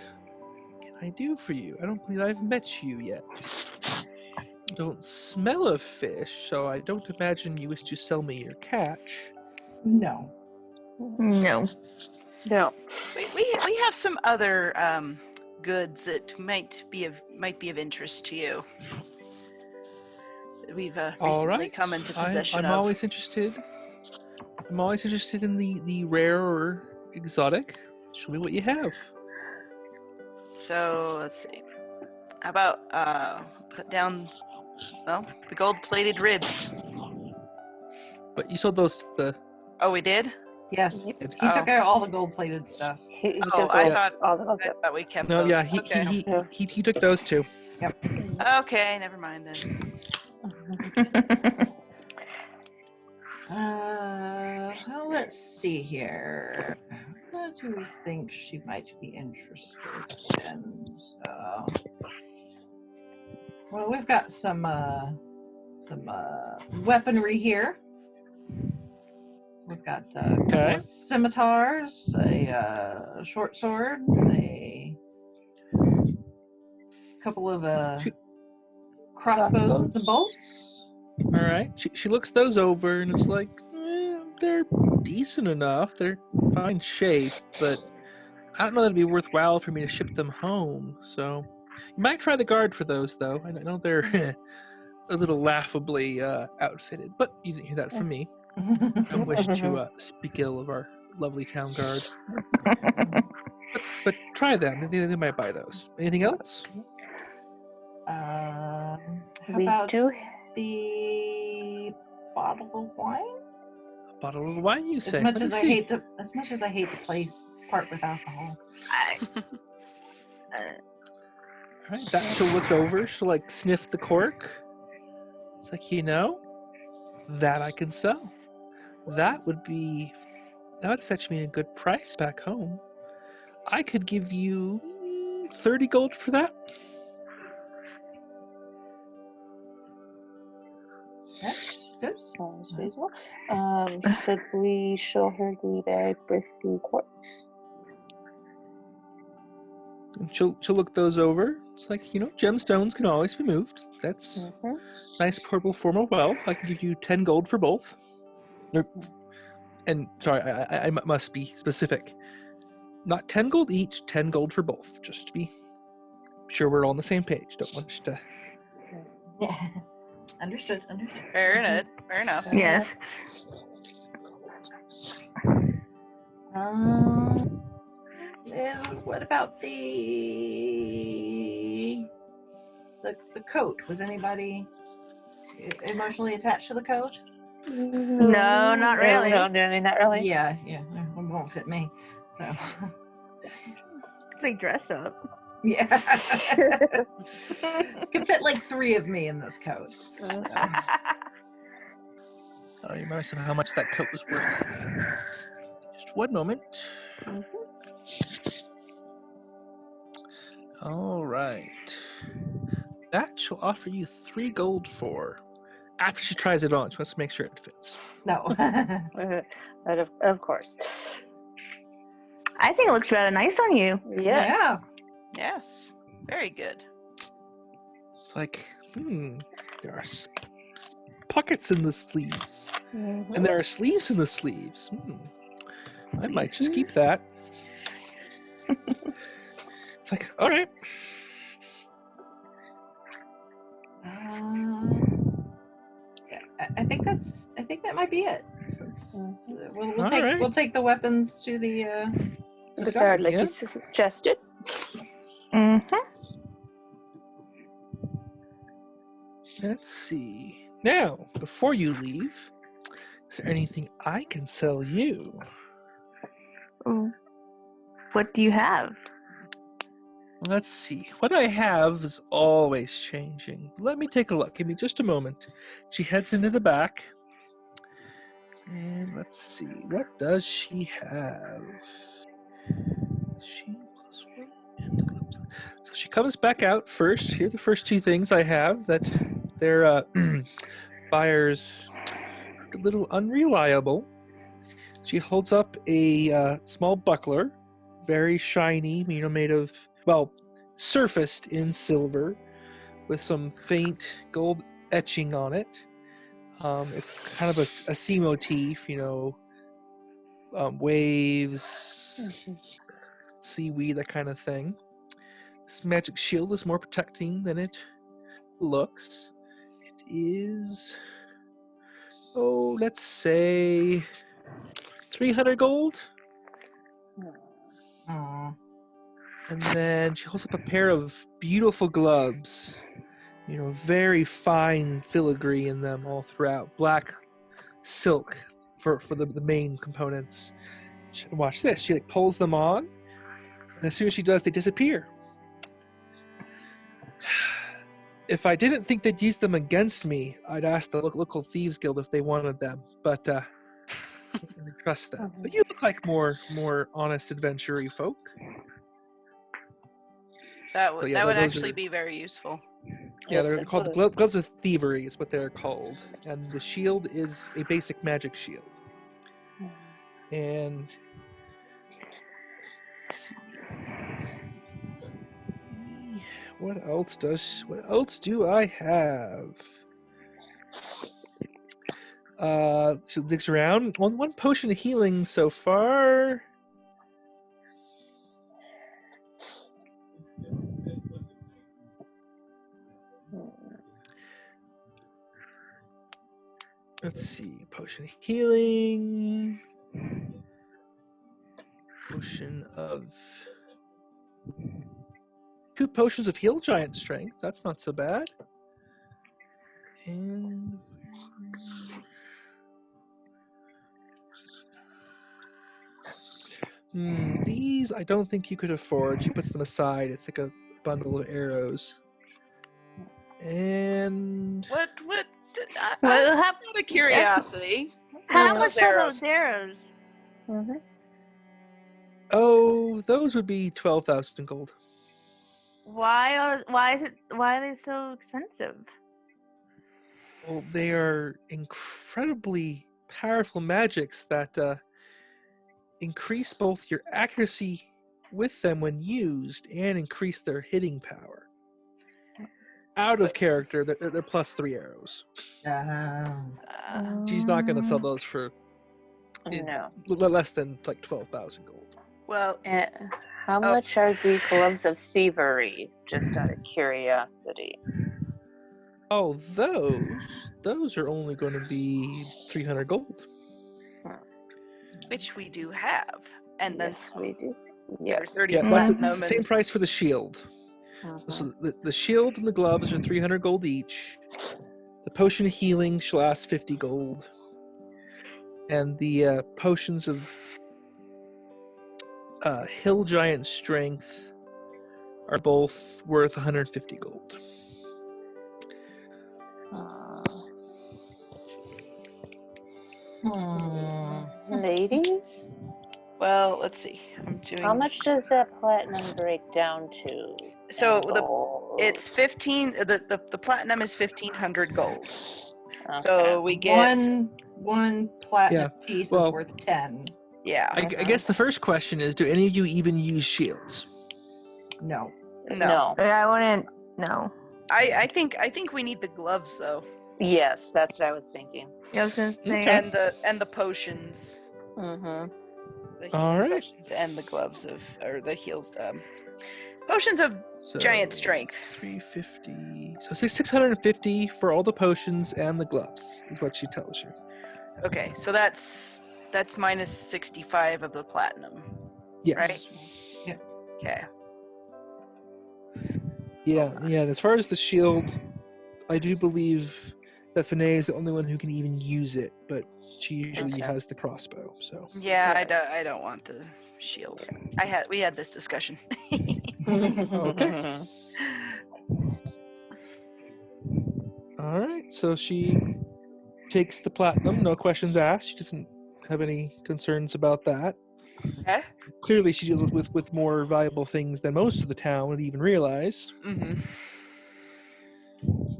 can I do for you? I don't believe I've met you yet. Don't smell of fish, so I don't imagine you wish to sell me your catch. No. No. No. We have some other goods that might be of interest to you. That we've All recently right. come into possession I'm of. always interested. I'm always interested in the rare or exotic. Show me what you have. So let's see. How about put down, well, the gold-plated ribs. But you sold those to the... Oh, we did? Yes. Yep. He Oh. took out all the gold-plated stuff. He Oh, took I all, thought all the I thought we kept No, those. yeah, Okay. he took those too. Okay, never mind then. Well, let's see here. What do we think she might be interested in? So, well, we've got some weaponry here. We've got a couple Okay. of scimitars, a short sword, a couple of crossbows and some bolts. All right. She looks those over and it's like, they're decent enough. They're fine shape, but I don't know that'd be worthwhile for me to ship them home. So you might try the guard for those, though. I know they're a little laughably outfitted, but you didn't hear that from me. I don't wish to speak ill of our lovely town guard. But try them. They might buy those. Anything else? How We about do. the bottle of wine? A bottle of wine, you say? As much Let as me I see. hate to play part with alcohol. All right, that she'll look over. She'll like sniff the cork. It's like, that I can sell. That would fetch me a good price back home. I could give you 30 gold for that. Good. Sounds reasonable. Should we show her the bag with the quartz? And she'll look those over. It's like, gemstones can always be moved. That's nice portable form of wealth. I can give you 10 gold for both. And sorry, I must be specific. Not 10 gold each, 10 gold for both. Just to be sure we're all on the same page. Don't want you to... Yeah. Understood. Fair enough. Yes. And what about the coat? Was anybody emotionally attached to the coat? No, not really. No, not really. Yeah, it won't fit me. So Like dress up. yeah, can fit like 3 of me in this coat. I remind myself how much that coat was worth. Just one moment. All right. That she'll offer you 3 gold for. After she tries it on, she wants to make sure it fits. No. Of course. I think it looks rather nice on you. Yes. Yeah. Yes. Very good. It's like, there are pockets in the sleeves. Mhm. And there are sleeves in the sleeves. I might just keep that. It's like, all right. I think that might be it. Since we'll All take right. we'll take the weapons to the The guard, like Yeah. you suggested. Let's see. Now, before you leave, is there anything I can sell you? What do you have? Let's see. What I have is always changing. Let me take a look. Give me just a moment. She heads into the back. And let's see. What does she have? She plus 1 and the gloves. So she comes back out first. Here are the first 2 things I have that they're buyers a little unreliable. She holds up a small buckler, very shiny, made of, surfaced in silver with some faint gold etching on it. It's kind of a sea motif, waves, seaweed, that kind of thing. This magic shield is more protecting than it looks. It is, let's say 300 gold. Aw. And then she holds up a pair of beautiful gloves. Very fine filigree in them all throughout. Black silk for the main components. Watch this. She pulls them on, and as soon as she does, they disappear. If I didn't think they'd use them against me, I'd ask the local thieves guild if they wanted them, but can't really trust them. But you look like more honest adventure-y folk. That would But yeah, that would those actually are- be very useful. Yeah, they're called the gloves of thievery is what they're called, and the shield is a basic magic shield. And let's see. What else do I have? She digs around. One potion of healing so far. Let's see. Potion of healing. Potion of... 2 potions of heal giant strength. That's not so bad. And... these I don't think you could afford. She puts them aside. It's like a bundle of arrows. And... What? Well, Out of curiosity. how Those much are those arrows? Oh, those would be 12,000 gold. Why are they so expensive? Well, they are incredibly powerful magics that increase both your accuracy with them when used and increase their hitting power. Out of character, they're plus 3 arrows. She's not going to sell those for No. less than like 12,000 gold. Well, How much are the gloves of thievery? Just out of curiosity. Oh, those are only going to be 300 gold. which we do have, and then Yes, we do. Yes. Yes. 30 Yeah, that's the platinum same price for the shield. So the shield and the gloves are 300 gold each. The potion of healing shall last 50 gold. And the potions of hill giant strength are both worth 150 gold. Ladies, well, let's see. I'm doing. how much does that platinum break down to? So in gold? it's 15. The platinum is 1,500 gold. Okay. So we get One platinum piece well- is worth 10. yeah. I guess the first question is, do any of you even use shields? No. No. I wouldn't. No. I think we need the gloves though, Yes, that's what I was thinking. I was gonna say. Okay. and the potions. Mm-hmm. The All healing right. potions and the gloves or the heals. Potions of So, giant strength. 350. So 650 for all the potions and the gloves is what she tells you. Okay, so that's minus 65 of the platinum. Yes. Okay. Yeah, yeah. And as far as the shield, I do believe that Finay is the only one who can even use it, but she usually Okay. has the crossbow. So Yeah, Right. I don't want the shield. We had this discussion. Okay. all right. So she takes the platinum, no questions asked. She doesn't have any concerns about that. Okay. Clearly, she deals with more valuable things than most of the town would even realize. Mm-hmm.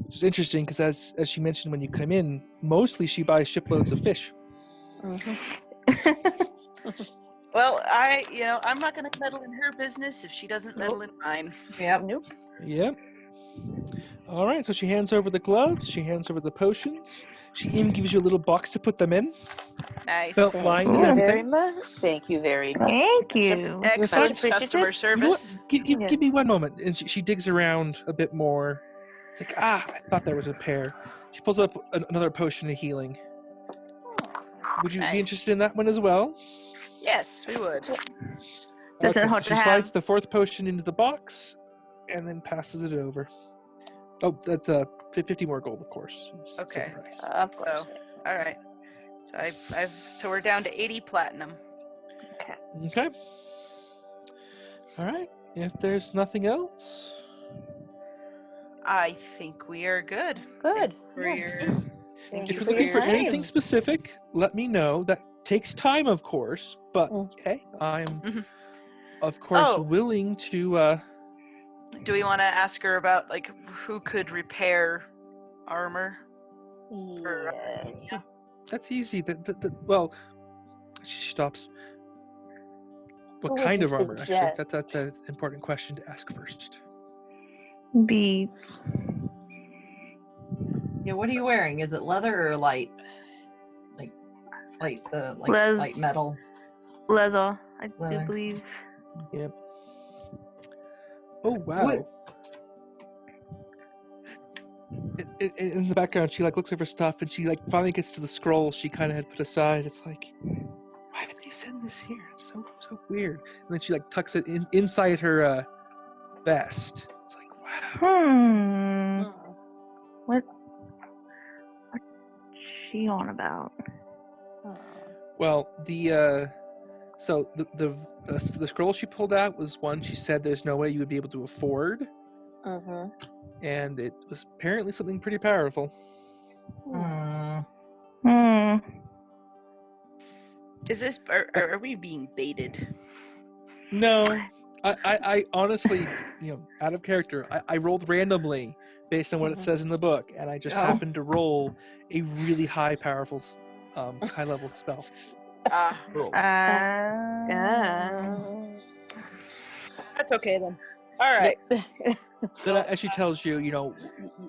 Which is interesting because, as she mentioned when you come in, mostly she buys shiploads of fish. Well, I'm not going to meddle in her business if she doesn't meddle in mine. Yep. Nope. Yep. All right, so she hands over the gloves. She hands over the potions. She even gives you a little box to put them in. Nice. Felt Thank lined and you everything. very much. Thank you very much. Thank you. Excellent appreciative. customer You know what? service. Give me one moment. And she digs around a bit more. It's like, I thought there was a pair. She pulls up another potion of healing. Would you Nice. be interested in that one as well? Yes, we would. Does Okay, it so have she to slides have? the fourth potion into the box and then passes it over. Oh, that's 50 more gold, of course. It's the same Okay. price. Of course. All right. So so we're down to 80 platinum. Okay. Okay. All right. If there's nothing else, I think we are good. Good. For Yeah. your, Thank if you you're looking for your anything time. specific, let me know. That takes time, of course, but Mm. hey, I'm, Mhm. of course, Oh. willing to. do we want to ask her about like who could repair armor? Yeah. That's easy. Well, she stops. What What would kind you of armor? Actually, suggest? that's an important question to ask first. Be Yeah, what are you wearing? Is it leather or light? Like Leather. light metal? leather, I Leather. do believe. Yep. Oh wow. In the background, she like looks over stuff, and she like finally gets to the scroll she kind of had put aside. It's like, why did they send this here? It's so weird. And then she like tucks it inside her vest. It's like, wow. What's she on about? Well, the scroll she pulled out was one she said there's no way you would be able to afford, Mm-hmm. and it was apparently something pretty powerful. Is this are we being baited? No, I honestly, out of character, I rolled randomly based on what it says in the book, and I just Oh. happened to roll a really high, powerful, high level spell. Roll. That's okay then. All right. Then as she tells you,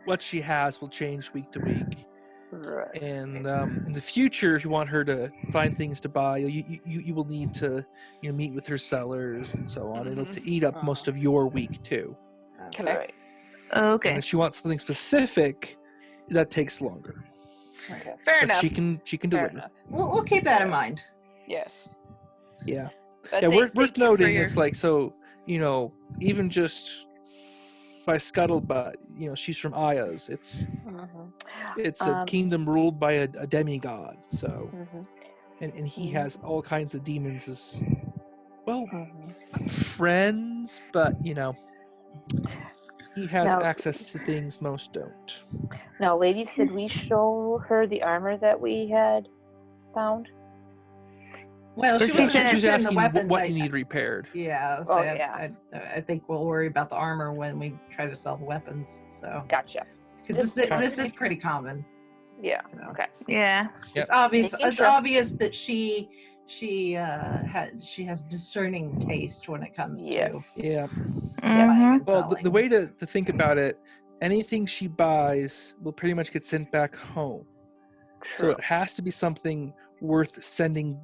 what she has will change week to week. Right. And in the future, if you want her to find things to buy, you will need to meet with her sellers and so on. It'll eat up most of your week too. Okay. Right. Okay. And if she wants something specific, that takes longer. Okay. Fair But enough. she can Fair deliver. enough. We'll keep that in mind. Yes. Yeah. But Yeah, worth thank you for noting. your- It's like, so even just by scuttlebutt, she's from Aya's. It's a kingdom ruled by a demigod. So. And he has all kinds of demons as well, not friends, but he has Now- access to things most don't. Now, lady, said we show her the armor that we had found? Well, she She was said- She's interested in the asking weapons. what you need repaired. Yeah, so Oh, I think we'll worry about the armor when we try to sell the weapons. So Gotcha. because Okay. this is pretty common. Yeah. So Okay. Yeah. Yep. it's obvious. Making It's sure. obvious that she has discerning taste when it comes Yes. Yeah. to buying and Well, the selling. way to think about it, anything she buys will pretty much get sent back home. So True. it has to be something worth sending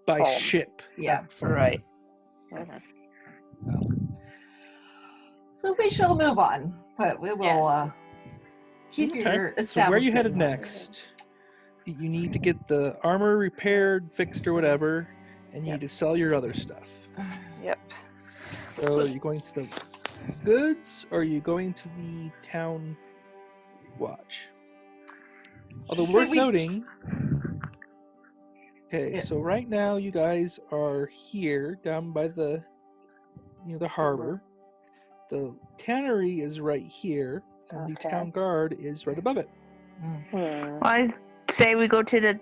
by Home. ship. Yeah. back from. Right. So we shall move on, but we will Yes. keep Okay. your So where are you establishment headed in mind. next? You need to get the armor repaired, fixed, or whatever, and you need to sell your other stuff. Yep. So are you going to the goods, or are you going to the town watch? Although Say worth we- noting. Okay, Yeah. so right now you guys are here down by the harbor. The tannery is right here, and the Okay. town guard is right above it. I say we go to the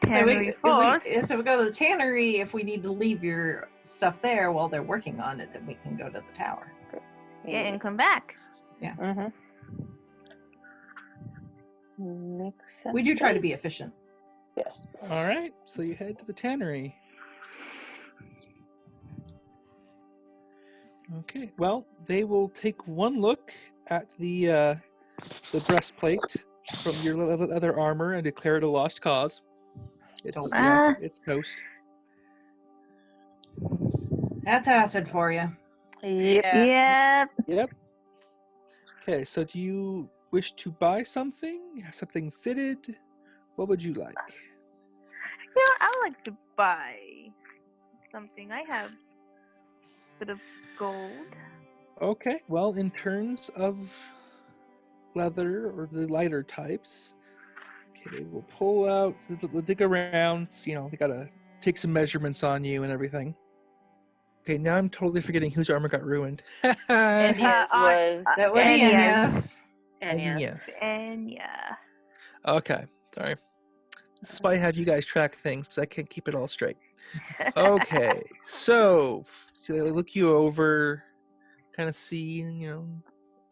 tannery first. So we go to the tannery. If we need to leave your stuff there while they're working on it, then we can go to the tower. Yeah, and come back. Mm-hmm. Makes sense. We do try to be efficient. Yes. All right, so you head to the tannery. Okay, well, they will take one look at the breastplate from your leather armor and declare it a lost cause. It's it's toast. That's acid for you. Yep. Yeah. Yep. Okay, so do you wish to buy something? Something fitted? What would you like? Yeah, I would like to buy something. I have a bit of gold. Okay, well, in terms of leather or the lighter types, okay, they will pull out, they'll dig around, they gotta take some measurements on you and everything. Okay, now I'm totally forgetting whose armor got ruined. Yes. Was That would be Anya's. Anya's. Enya. Enya. Yeah. Okay, sorry. This is why I have you guys track things, because I can't keep it all straight. Okay, so they look you over, kind of see,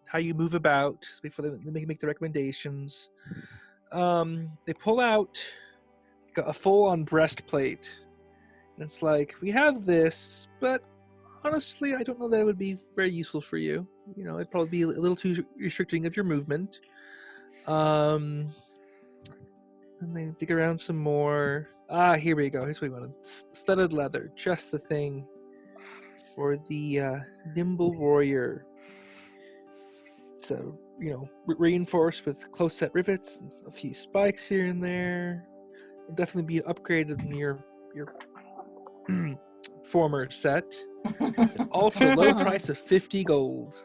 how you move about before they make the recommendations. They pull out a full-on breastplate, and it's like, we have this, but honestly, I don't know that it would be very useful for you. It'd probably be a little too restricting of your movement. And they dig around some more. Here we go. Here's what we wanted. Studded leather, just the thing for the nimble warrior. So, reinforced with close set rivets and a few spikes here and there. It'll definitely be upgraded in your former set. And all for the low price of 50 gold.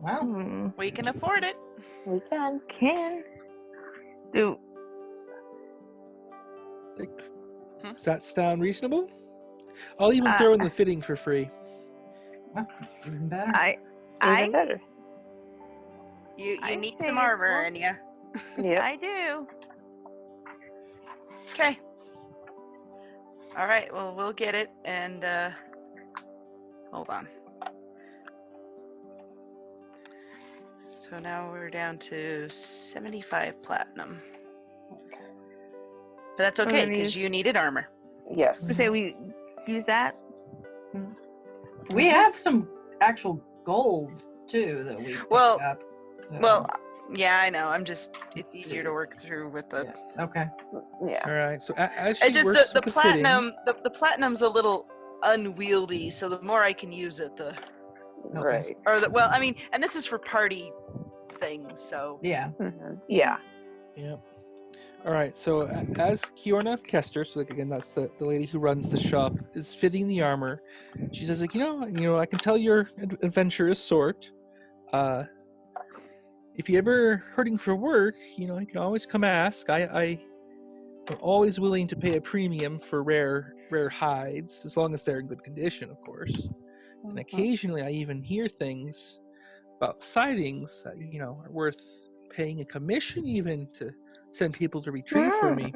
Wow. We can afford it. We can. Do Does that sound reasonable? I'll even throw in the fitting for free. Even better. Even better. You I need say some it's armor, worth- Enya. Yep. I do. Okay. All right. Well, we'll get it, and hold on. So now we're down to 75 platinum. But that's okay Alrighty. because you needed armor. Yes. So say we use that. We have some actual gold too that we picked Well- up. Well, yeah, I know. It's easier to work through with the. Yeah. Okay. Yeah. All right. So as she It's just works the with the fitting, platinum. The platinum's a little unwieldy, so the more I can use it, the Right. or the and this is for party things, so Yeah. Yeah. yeah. All right. So as Kiorna Kester, so again, that's the lady who runs the shop, is fitting the armor. She says, like, I can tell you're adventurous sort. If you're ever hurting for work, you can always come ask. I'm always willing to pay a premium for rare hides, as long as they're in good condition, of course. And occasionally, I even hear things about sightings that are worth paying a commission even to send people to retrieve for me.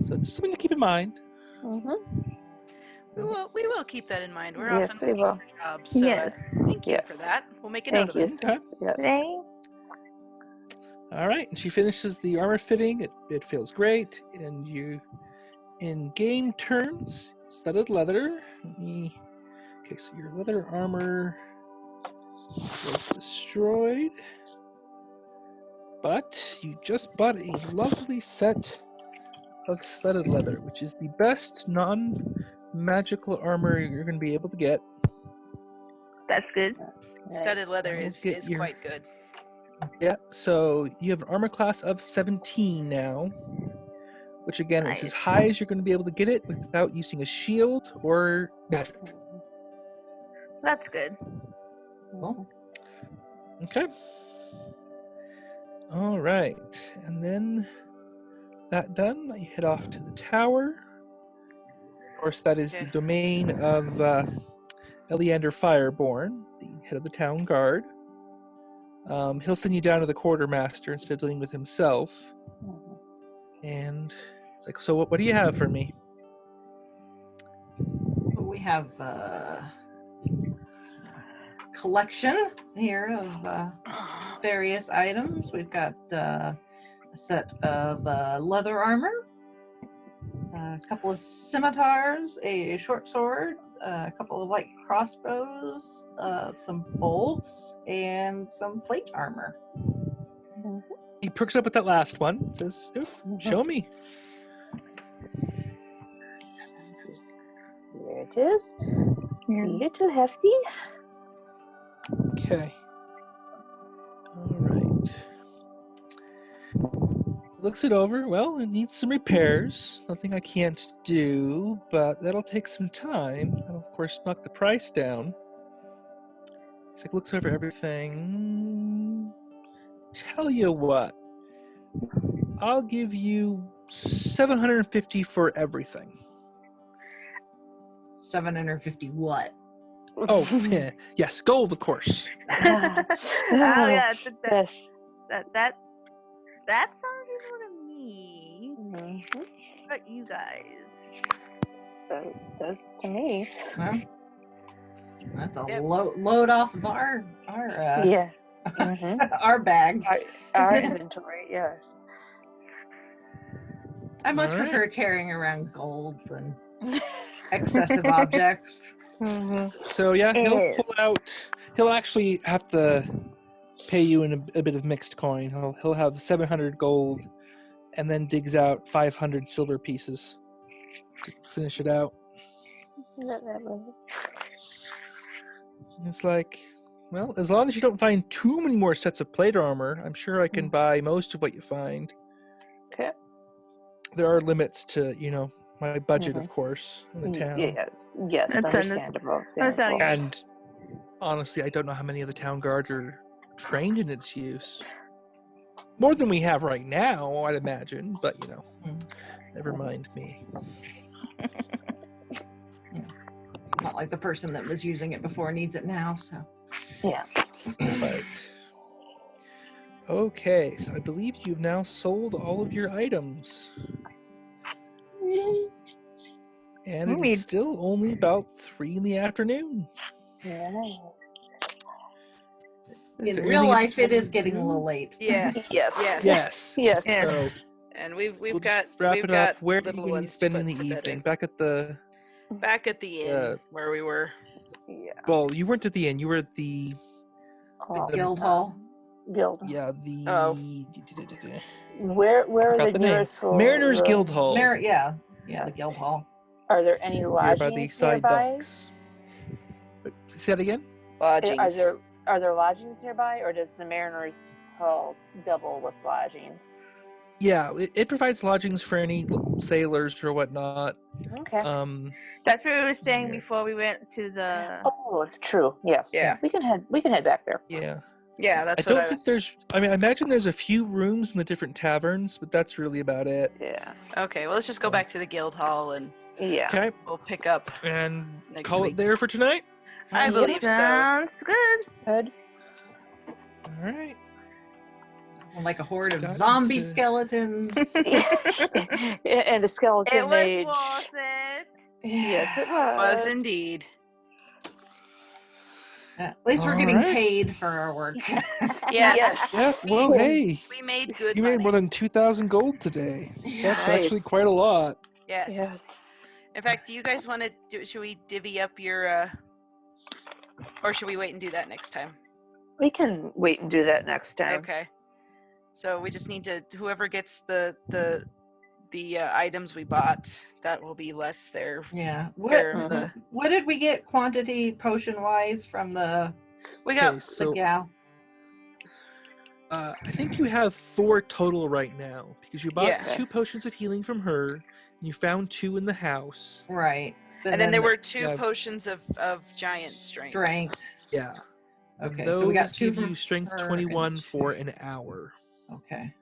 So just something to keep in mind. we will keep that in mind. We're Yes, often we looking will. for jobs, so Yes. thank you for Yes. that. We'll make a note Thank of you. it. Okay. Yes. Thanks. All right, and she finishes the armor fitting. It feels great, and you, in game terms, studded leather. Okay, so your leather armor was destroyed, but you just bought a lovely set of studded leather, which is the best non-magical armor you're going to be able to get. That's good. Studded Nice. leather I'll is get your- quite good. Yeah, so you have an armor class of 17 now, which again is as Nice. high as you're going to be able to get it without using a shield or magic. That's good. Cool. Okay. All right, and then that done, you head off to the tower. Of course, that is the Okay. domain of Eleander Fireborn, the head of the town guard. He'll send you down to the quartermaster instead of dealing with himself. And it's like, so what do you have for me? We have a collection here of various items. We've got a set of leather armor, a couple of scimitars, a short sword, a couple of light crossbows, some bolts, and some plate armor. He perks up at that last one and says, "Oh, show me." There it is. A little hefty. Okay. All right. looks it over. Well, it needs some repairs. Nothing I can't do, but that'll take some time. That'll, of course, knock the price down. He's like, looks over everything. Tell you what, I'll give you 750 for everything. 750 what? Oh, yeah. Yes, gold, of course. Oh yeah, that sounds reasonable to me. Mhm. What about you guys? Does to me. Well, that's a Yep. load off of our Yeah. Mhm. our bags. Our inventory, yes. I much All right. prefer carrying around gold than excessive objects. Mhm. So yeah, he'll actually have to pay you in a bit of mixed coin. He'll have 700 gold and then digs out 500 silver pieces to finish it out. Not that much. It's like, well, as long as you don't find too many more sets of plate armor, I'm sure I can buy most of what you find. Okay. There are limits to, my budget, of course, in the town. Yes, That's understandable. understandable. And honestly, I don't know how many of the town guard are trained in its use. More than we have right now, I'd imagine, but never mind me. It's not like the person that was using it before needs it now, so. Yeah. Right. Okay, so I believe you've now sold all of your items. And it is still only about 3 in the afternoon. Yeah. In Is there real anything life, else it is you getting a do? little late. Yes. Yes. Yes. Yes. Yeah. So And we've we'll got just wrap we've it got up. Where are you little going to be ones to spending the put to bed evening? in. Back at the... Back at the inn where we were. Yeah. Well, you weren't at the inn. You were at the... Guild Hall. Guild. Yeah, the... Oh. Where are Forgot the the name. nearest Mariners Guild Hall. Yeah, the Guild Hall. Are there any Here by the lodgings side nearby? docks. Say that again? Lodgings. Are there lodgings nearby, or does the Mariners Hall double with lodging? Yeah, it provides lodgings for any sailors or whatnot. Okay. That's where we were staying Yeah. before we went to the. Oh, it's true. Yes. Yeah. We can head back there. Yeah. Yeah, that's I what don't think there's... I mean, I imagine there's a few rooms in the different taverns, but that's really about it. Yeah. Okay, well, let's just go back to the guild hall and Yeah. Okay, we'll pick up. and Next call week. it there for tonight? I believe so. Sounds good. Good. All right. Like a horde of Got zombie into- skeletons. And a skeleton It was mage. worth it. Yes, it Was was. indeed. At least we're All getting right. paid for our work. Yes. Yeah, well, hey, We made good you money. made more than 2,000 gold today. That's Nice. actually quite a lot. Yes. Yes. In fact, do you guys want to do? Should we divvy up your? Or should we wait and do that next time? We can wait and do that next time. Okay. So we just need to. Whoever gets the items we bought, that will be less their Yeah. care of the. What did we get quantity potion wise from the We got. Okay, so gal? I think you have 4 total right now because you bought Yeah. 2 potions of healing from her. And you found 2 in the house. Right. And then there were 2 you have- potions of giant strength. strength. Yeah. And Okay, those so we got 2 give from you strength her 21 and for an hour. Okay.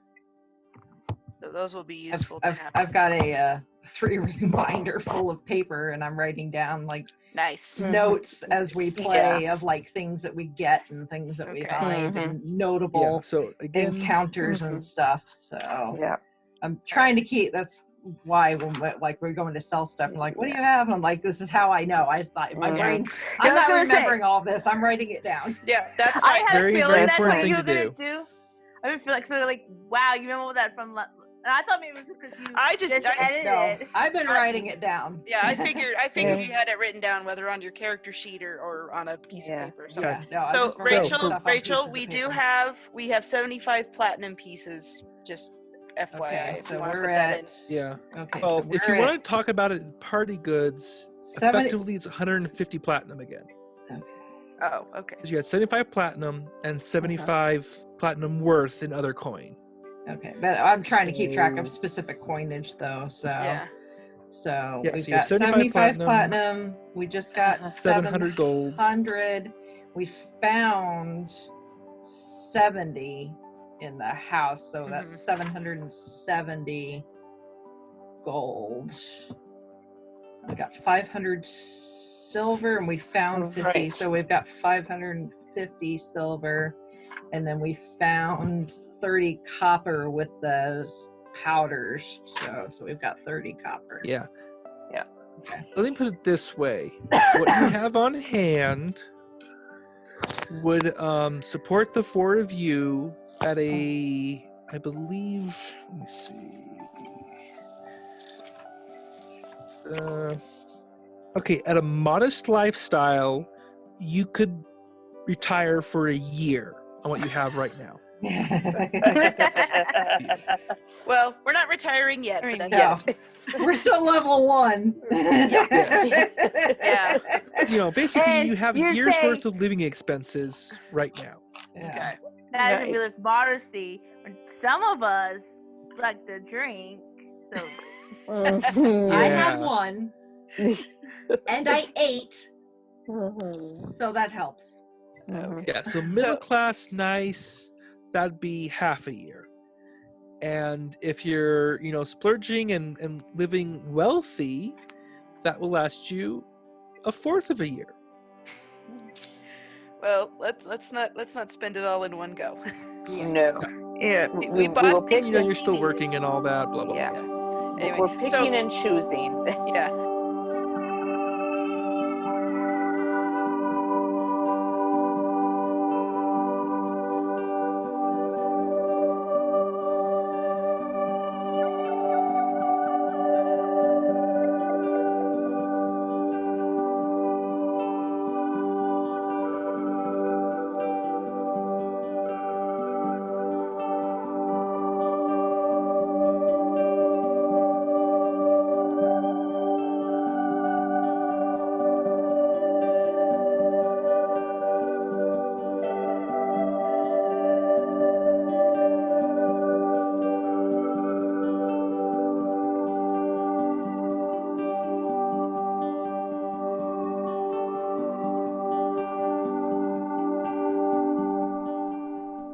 Those will be useful to have. I've got a 3-ring binder full of paper, and I'm writing down like Nice. notes as we play of like things that we get and things that we Okay. find and Yeah. notable So again, encounters and stuff. So Yeah. I'm trying to keep. That's why when we're going to sell stuff, I'm like, what do you have? And I'm like, this is how I know. I just thought in my brain, I I'm was not gonna say- remembering all this. I'm writing it down. Yeah, that's I fine. had Very, a very feeling that's important what thing you were to gonna do. I didn't feel like so like, wow, you remember that from? And I thought maybe it was because you I just edited No, it. I've been writing it down. Yeah, I figured Yeah. you had it written down, whether on your character sheet or on a piece Yeah. of paper or something. Yeah. No, I So just wrote stuff on Rachel, pieces we of do paper. have 75 platinum pieces. Just FYI, Okay, if so you want to we're put that in. at. yeah. Okay. Well, so if you we're want to talk about it in party goods, 70 effectively it's 150 platinum again. Oh, okay. Because you had 75 platinum and 75 platinum worth in other coin. Okay, but I'm trying to keep track of So- specific coinage though. So Yeah. so Yeah, we've so you have got 75 75 platinum. platinum. We just got 700 gold. 700. We found 70 in the house, so that's 770 gold. We got 500 silver, and we found 50, Right. so we've got 550 silver, and then we found 30 copper with the powders. So we've got 30 copper. Yeah. Yeah. Okay. Let me put it this way. What you have on hand would support the four of you at a, I believe, let me see. Okay, at a modest lifestyle, you could retire for a year on what you have right now. Well, we're not retiring yet. But then No. We're still level 1. Yeah. You know, basically, And you have you're years saying- worth of living expenses right now. Yeah. Okay. That is Nice. with modesty. When some of us like to drink, so Mhm. I Yeah. had one, and I ate, Mhm. so that helps. Mhm. Yeah, so middle class, nice, that'd be half a year. And if you're, you know, splurging and living wealthy, that will last you a fourth of a year. Well, let's not spend it all in one go. No. yeah. We We bought will And things you know, that you're we still needed. working and all that, blah, blah, Yeah. blah. Anyway, We're picking so, and choosing. yeah.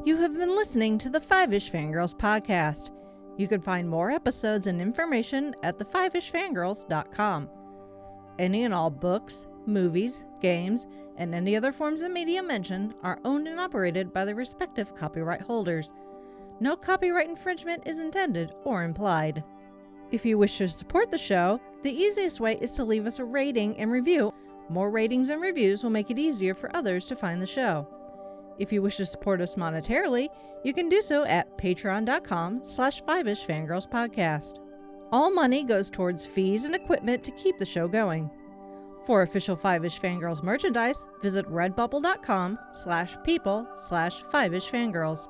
You have been listening to the Five-ish Fangirls podcast. You can find more episodes and information at thefivishfangirls.com. Any and all books, movies, games, and any other forms of media mentioned are owned and operated by the respective copyright holders. No copyright infringement is intended or implied. If you wish to support the show, the easiest way is to leave us a rating and review. More ratings and reviews will make it easier for others to find the show. If you wish to support us monetarily, you can do so at patreon.com/5ishfangirlspodcast. All money goes towards fees and equipment to keep the show going. For official Five-ish Fangirls merchandise, visit redbubble.com/people/5ishfangirls.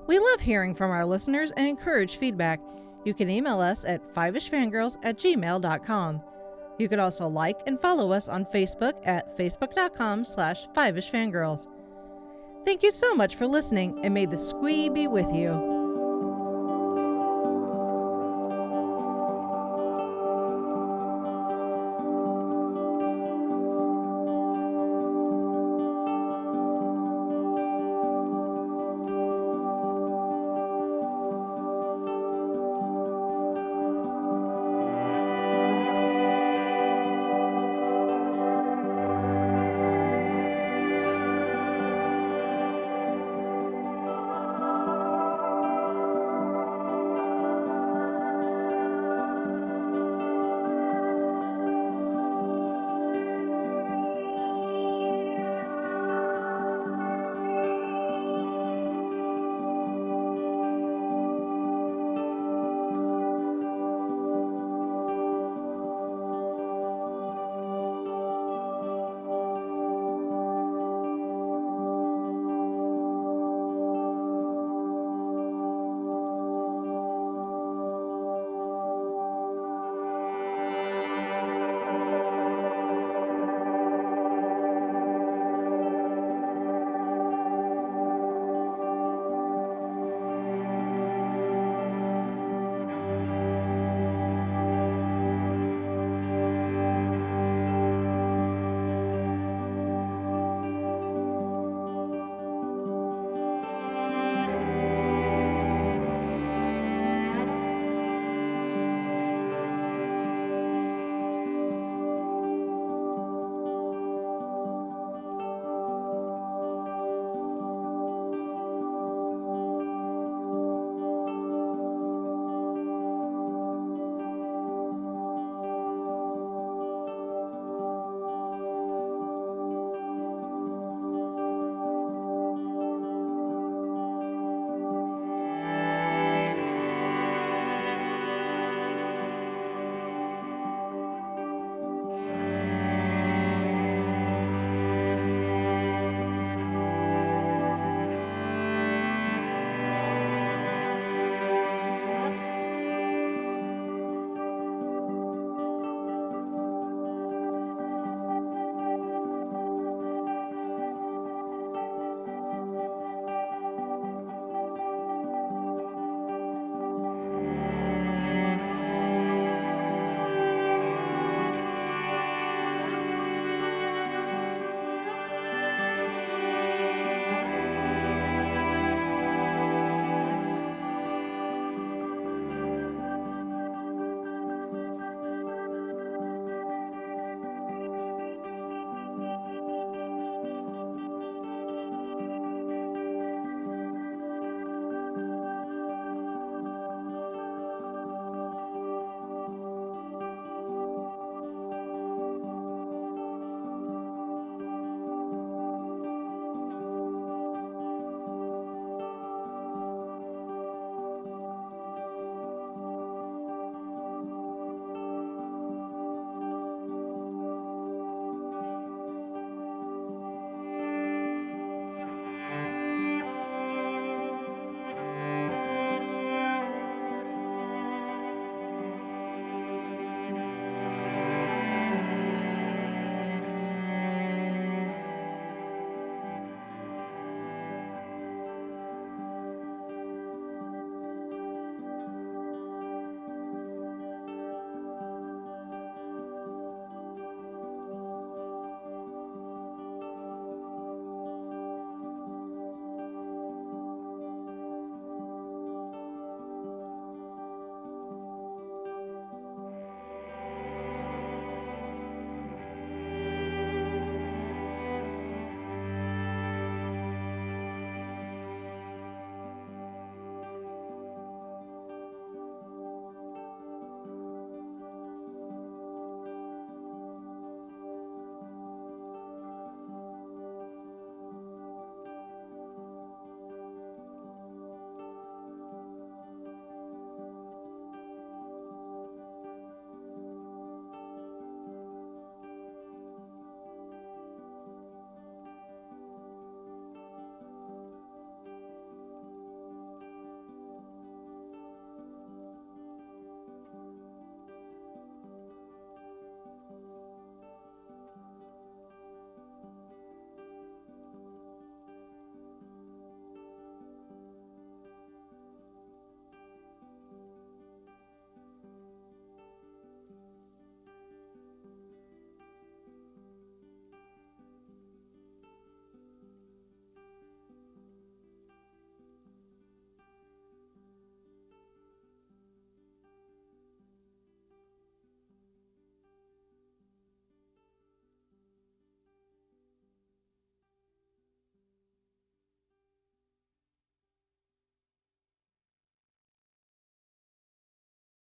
We love hearing from our listeners and encourage feedback. You can email us at fiveishfangirls@gmail.com. You can also like and follow us on Facebook at facebook.com/5ishfangirls. Thank you so much for listening, and may the squee be with you.